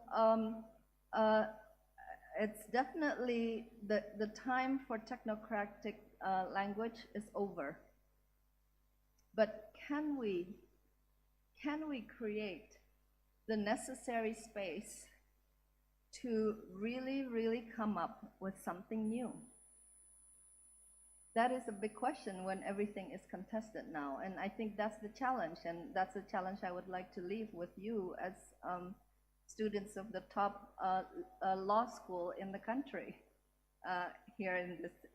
it's definitely the time for technocratic language is over. But can we create the necessary space to really come up with something new? That is a big question when everything is contested now, and I think that's the challenge, and that's the challenge I would like to leave with you as students of the top law school in the country here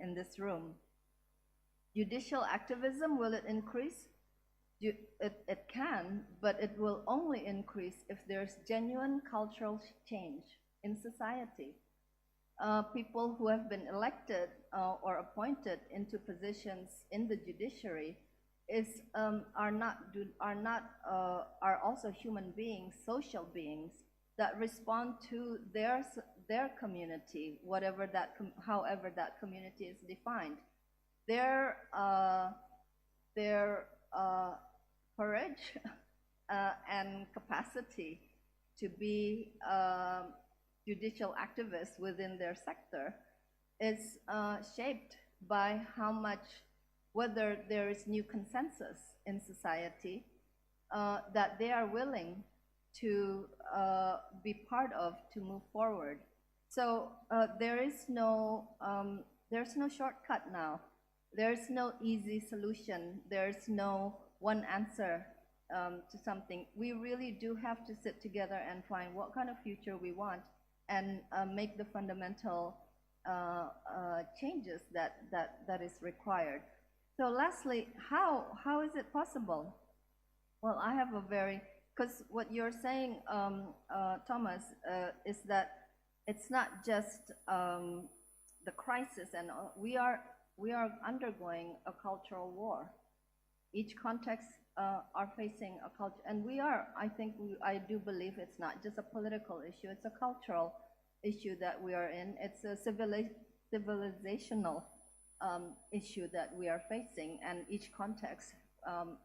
in this room. Judicial activism, will it increase? It can, but it will only increase if there's genuine cultural change in society. People who have been elected or appointed into positions in the judiciary are also human beings, social beings that respond to their community, however that community is defined. Their courage and capacity to be judicial activists within their sector is shaped by whether there is new consensus in society that they are willing to be part of to move forward. So there's no shortcut now. There's no easy solution. There's no one answer to something. We really do have to sit together and find what kind of future we want and make the fundamental changes that is required. So lastly, how is it possible? Well, I have because what you're saying, Thomas, is that it's not just the crisis, and we are undergoing a cultural war. Each context are facing a culture, and I do believe it's not just a political issue, it's a cultural issue that we are in. It's a civilizational issue that we are facing, and each context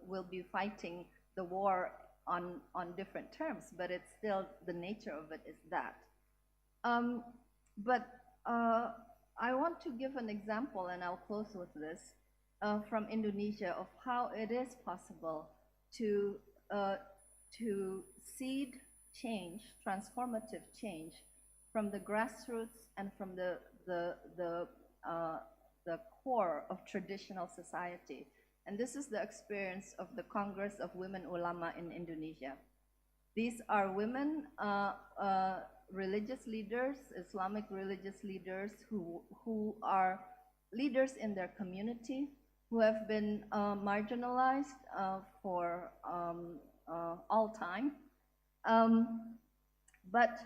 will be fighting the war on different terms, but it's still, the nature of it is that. But I want to give an example, and I'll close with this, from Indonesia, of how it is possible to seed change, transformative change, from the grassroots and from the core of traditional society. And this is the experience of the Congress of Women Ulama in Indonesia. These are women religious leaders, Islamic religious leaders who are leaders in their community, who have been marginalized for all time. But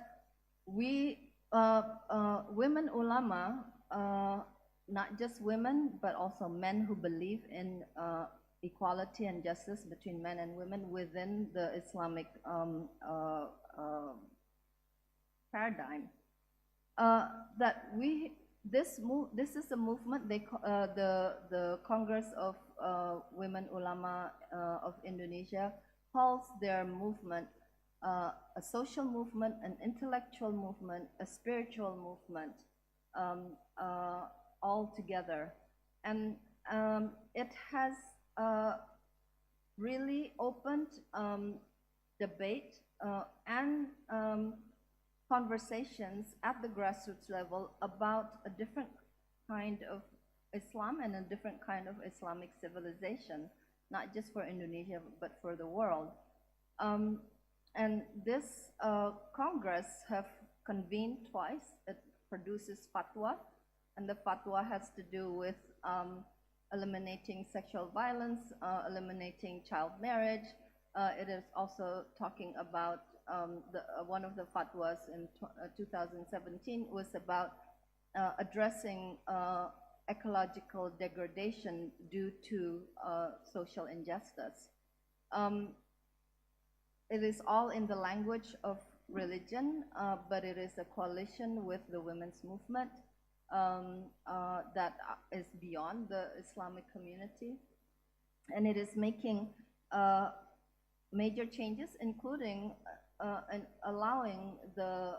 we, women ulama, not just women, but also men who believe in equality and justice between men and women within the Islamic paradigm. This is a movement. The Congress of Women Ulama of Indonesia calls their movement a social movement, an intellectual movement, a spiritual movement, all together. And it has really opened debate and conversations at the grassroots level about a different kind of Islam and a different kind of Islamic civilization, not just for Indonesia, but for the world. And this Congress have convened twice. It produces fatwa, and the fatwa has to do with eliminating sexual violence, eliminating child marriage. It is also talking about one of the fatwas in 2017 was about addressing ecological degradation due to social injustice. It is all in the language of religion, but it is a coalition with the women's movement that is beyond the Islamic community. And it is making major changes, including and allowing the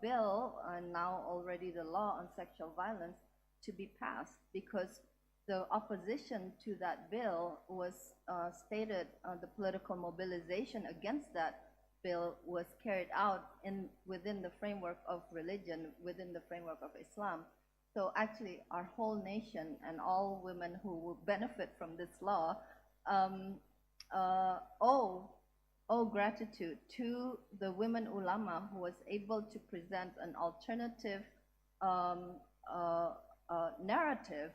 bill, and now already the law on sexual violence, to be passed, because the opposition to that bill was stated, the political mobilization against that bill was carried out within the framework of religion, within the framework of Islam. So actually our whole nation and all women who will benefit from this law owe gratitude to the women ulama who was able to present an alternative narrative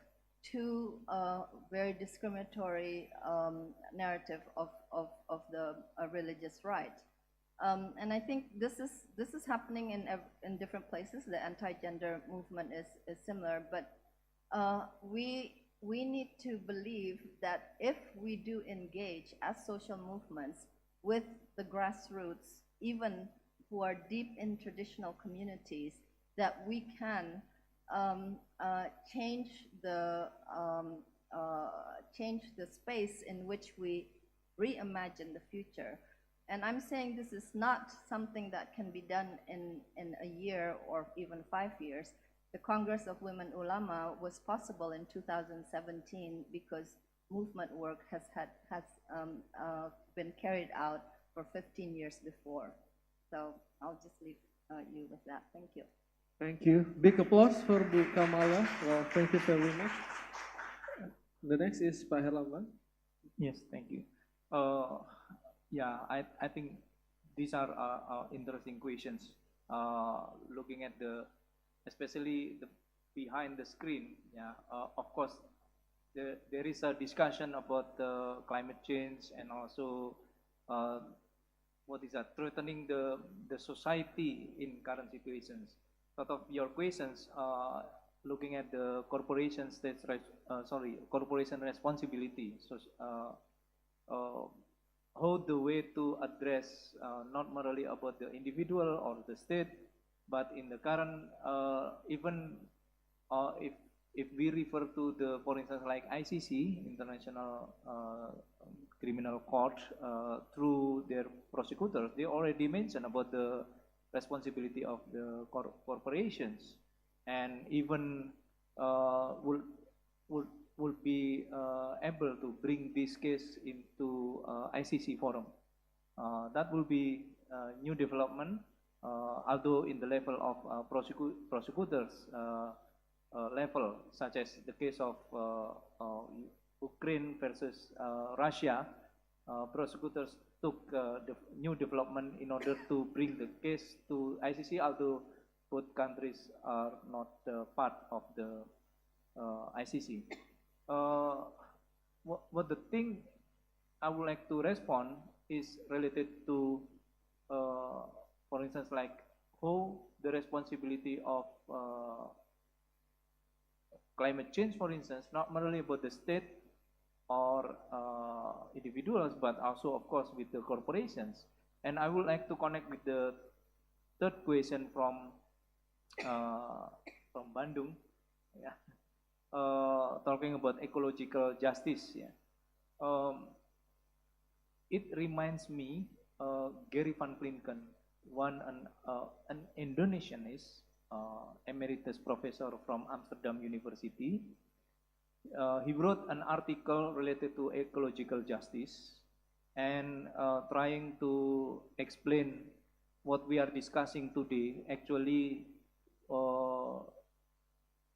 to a very discriminatory narrative of the religious right. And I think this is happening in different places. The anti-gender movement is similar, but we need to believe that if we do engage as social movements with the grassroots, even who are deep in traditional communities, that we can change the space in which we reimagine the future. And I'm saying this is not something that can be done in a year or even 5 years. The Congress of Women Ulama was possible in 2017 because movement work has been carried out for 15 years before. So I'll just leave you with that. Thank you. Thank you. Big applause for Bu Kamala. Well, thank you very much. The next is Pak Herlambang. Yes, thank you. Yeah, I think these are interesting questions. Looking at especially behind the screen. Yeah, of course, there is a discussion about climate change and also threatening the society in current situations. Sort of your questions, looking at the corporation responsibility. So, how the way to address not merely about the individual or the state, but in the current, even if we refer to the, for instance, like ICC, International Criminal Court, through their prosecutors, they already mentioned about the responsibility of the corporations, and even will be able to bring this case into ICC forum. That will be a new development, although in the level of prosecutors level, such as the case of Ukraine versus Russia, prosecutors took the new development in order to bring the case to ICC, although both countries are not part of the ICC. What the thing I would like to respond is related to, for instance, like how the responsibility of climate change, for instance, not merely about the state or individuals, but also, of course, with the corporations. And I would like to connect with the third question from Bandung, yeah, talking about ecological justice. Yeah, it reminds me Gary van Klinken, an Indonesianist, emeritus professor from Amsterdam University. He wrote an article related to ecological justice and trying to explain what we are discussing today actually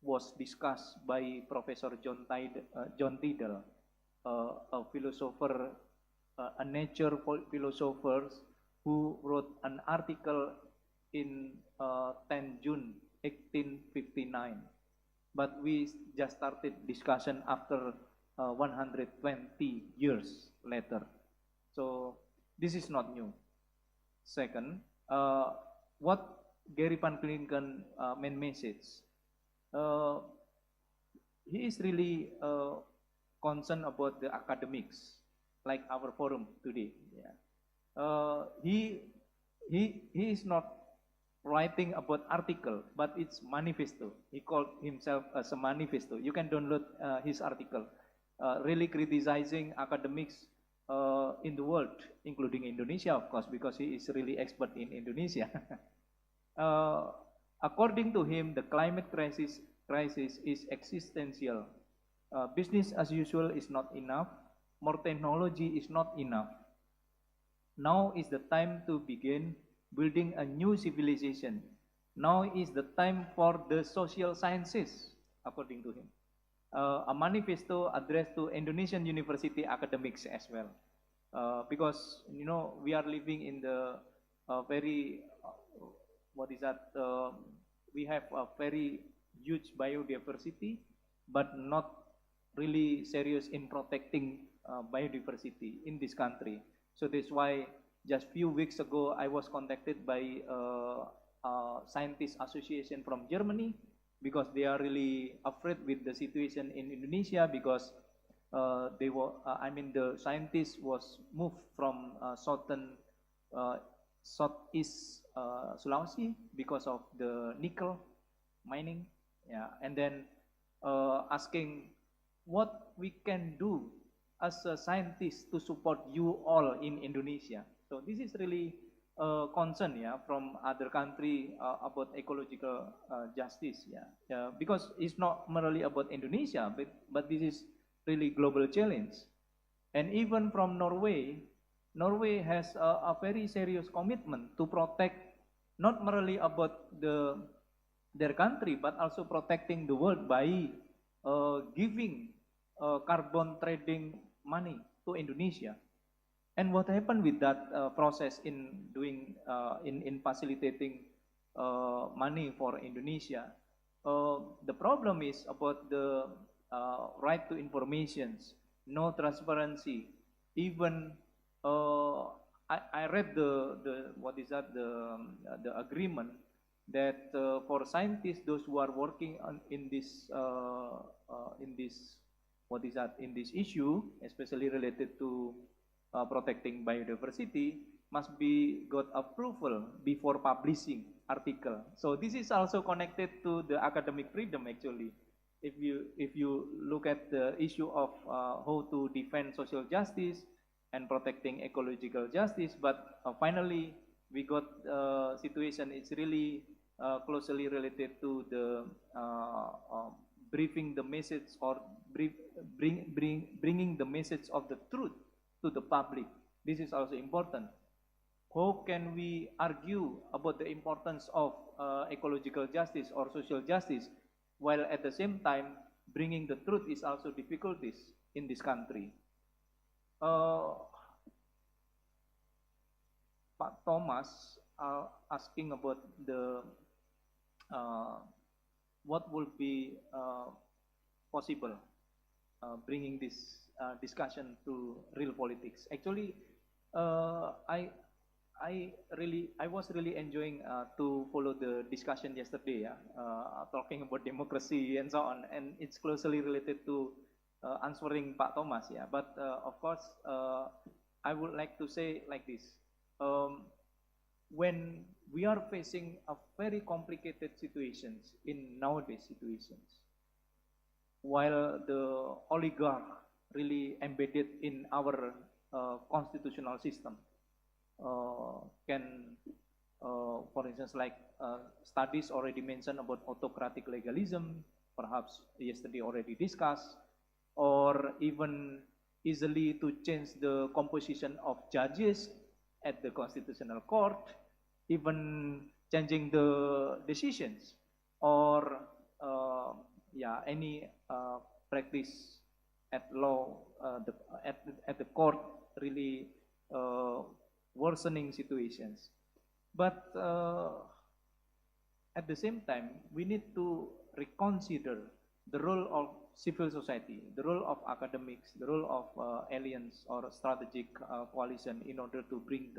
was discussed by Professor John Tidal, a philosopher, a nature philosopher who wrote an article in 10 June 1859. But we just started discussion after 120 years later. So this is not new. Second, what Gary van Klinken main message, he is really concerned about the academics, like our forum today. Yeah. He is not writing about article, but it's manifesto. He called himself as a manifesto. You can download his article, really criticizing academics in the world, including Indonesia, of course, because he is really expert in Indonesia. According to him, the climate crisis is existential. Business as usual is not enough. More technology is not enough. Now is the time to begin building a new civilization. Now is the time for the social sciences, according to him. A manifesto addressed to Indonesian university academics as well. Because, you know, we are living in the very, we have a very huge biodiversity, but not really serious in protecting biodiversity in this country. So that's why just few weeks ago, I was contacted by a scientist association from Germany because they are really afraid with the situation in Indonesia because the scientists was moved from southeast Sulawesi because of the nickel mining, yeah, and then asking what we can do as a scientist to support you all in Indonesia. So this is really a concern, yeah, from other country about ecological justice, yeah, because it's not merely about Indonesia, but this is really global challenge. And even from Norway has a very serious commitment to protect not merely about their country, but also protecting the world by giving carbon trading money to Indonesia. And what happened with that process in doing in facilitating money for Indonesia? The problem is about the right to information, no transparency. Even I read the agreement that for scientists, those who are working in this issue, especially related to protecting biodiversity, must be got approval before publishing article. So this is also connected to the academic freedom actually. If you look at the issue of how to defend social justice and protecting ecological justice, but finally we got situation. It's really closely related to the briefing the message or bringing the message of the truth to the public. This is also important. how can we argue about the importance of ecological justice or social justice, while at the same time bringing the truth is also difficulties in this country. Pak Thomas asking about the what would be possible bringing this discussion to real politics. Actually, I was really enjoying to follow the discussion yesterday, talking about democracy and so on, and it's closely related to answering Pak Thomas, yeah. But of course, I would like to say like this: when we are facing a very complicated situations in nowadays situations, while the oligarch really embedded in our constitutional system, can, for instance, like studies already mentioned about autocratic legalism, perhaps yesterday already discussed, or even easily to change the composition of judges at the constitutional court, even changing the decisions, or any practice at law, at the court, really worsening situations. But at the same time, we need to reconsider the role of civil society, the role of academics, the role of alliance or strategic coalition in order to bring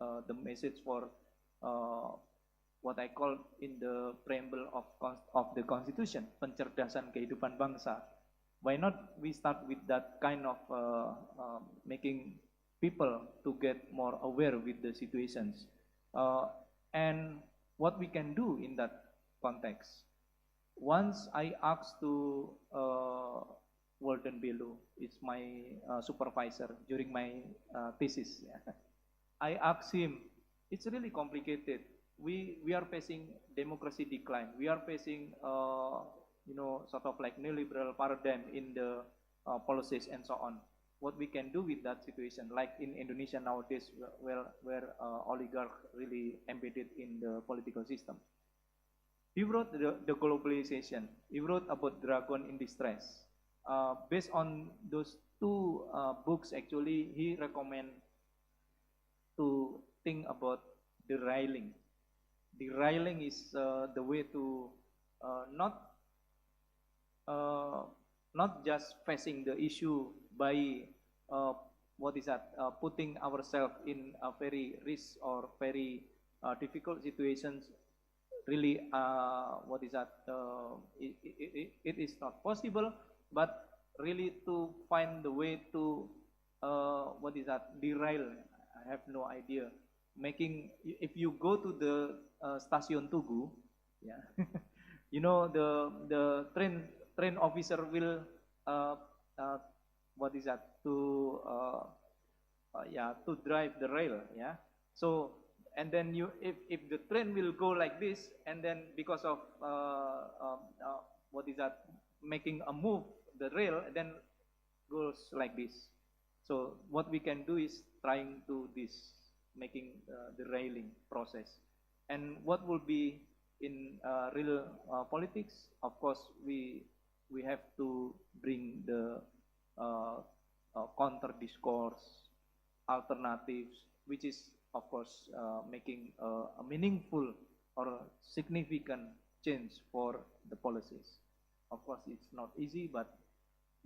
the message for what I call in the preamble of the Constitution, pencerdasan kehidupan bangsa. Why not we start with that kind of making people to get more aware with the situations, and what we can do in that context. Once I asked to Walden Belu, it's my supervisor during my thesis. I asked him, it's really complicated. We are facing democracy decline. We are facing sort of like neoliberal paradigm in the policies and so on. What we can do with that situation, like in Indonesia nowadays, where oligarch really embedded in the political system. He wrote the globalization. He wrote about Dragon in Distress. Based on those two books, actually, he recommend to think about derailing. Derailing is the way to not just facing the issue by putting ourselves in a very risk or very difficult situations. Really, it is not possible, but really to find the way to derail. I have no idea. Making, if you go to the Stasiun Tugu, yeah, you know, the train officer will to drive the rail, yeah. So, and then if the train will go like this, and then because of making a move the rail, then goes like this. So what we can do is trying to making the railing process. And what will be in real politics? Of course, we have to bring the counter discourse, alternatives, which is of course making a meaningful or significant change for the policies. Of course, it's not easy, but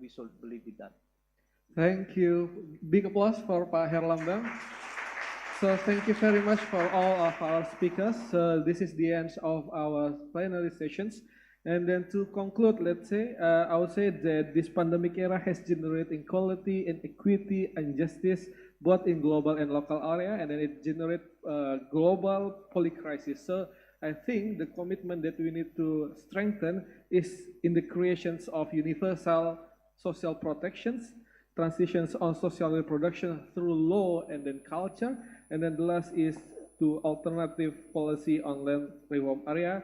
we should believe in that. Thank you. Big applause for Pak Herlambang. So thank you very much for all of our speakers. So this is the end of our plenary sessions. And then to conclude, let's say, I would say that this pandemic era has generated inequality, inequity, and justice, both in global and local area, and then it generates global polycrisis. So I think the commitment that we need to strengthen is in the creations of universal social protections, transitions on social reproduction through law and then culture, and then the last is to alternative policy on land reform area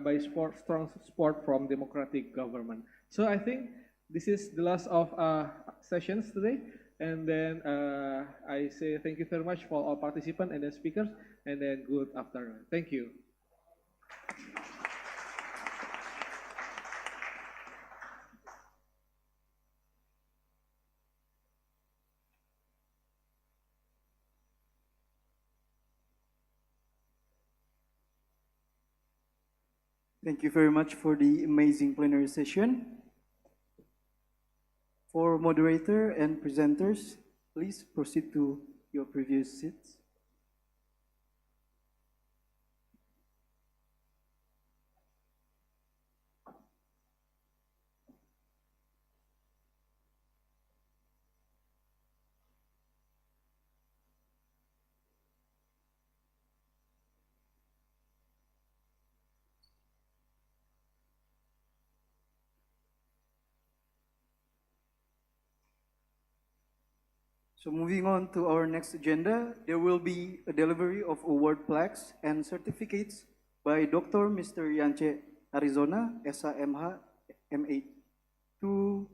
by strong support from democratic government. So I think this is the last of sessions today. And then I say thank you very much for all participants and the speakers, and then good afternoon. Thank you. Thank you very much for the amazing plenary session. For moderator and presenters, please proceed to your previous seats. So moving on to our next agenda, there will be a delivery of award plaques and certificates by Dr. Mr. Yance Arizona, SHMH, MA, to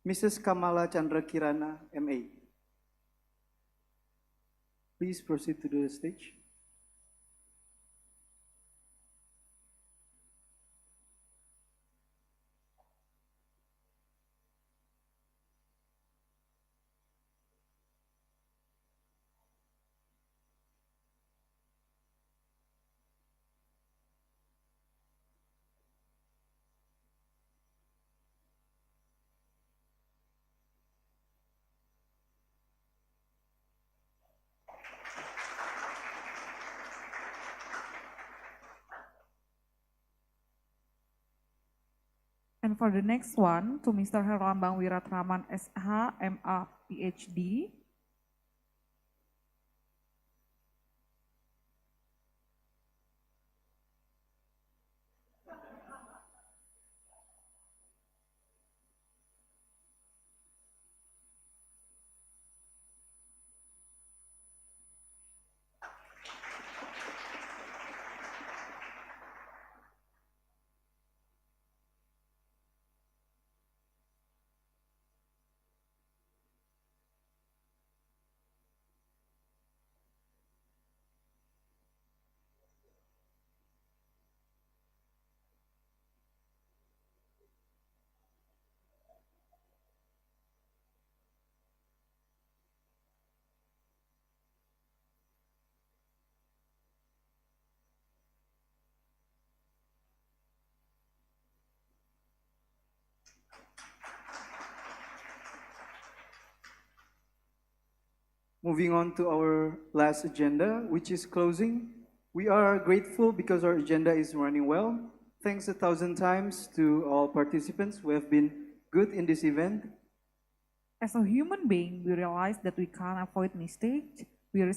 Mrs. Kamala Chandra Kirana, MA. Please proceed to the stage. And for the next one, to Mr. Herlambang Wiratraman, SH, MA, PhD. Moving on to our last agenda, which is closing. We are grateful because our agenda is running well. Thanks 1,000 times to all participants who have been good in this event. As a human being, we realize that we can't avoid mistakes. We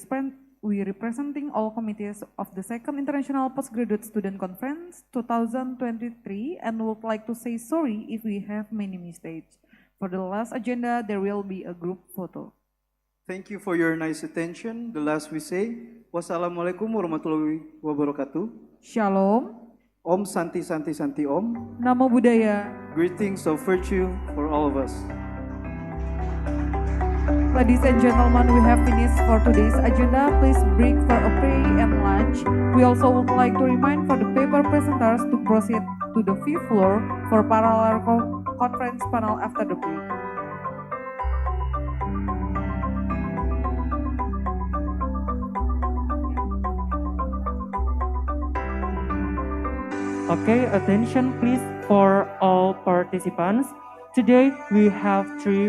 representing all committees of the Second International Postgraduate Student Conference 2023 and would like to say sorry if we have many mistakes. For the last agenda, there will be a group photo. Thank you for your nice attention. The last we say, wassalamualaikum warahmatullahi wabarakatuh. Shalom. Om Santi Santi Santi Om. Namo Buddhaya. Greetings of virtue for all of us. Ladies and gentlemen, we have finished for today's agenda. Please break for a pray and lunch. We also would like to remind for the paper presenters to proceed to the fifth floor for parallel conference panel after the break. Okay, attention please for all participants. Today we have three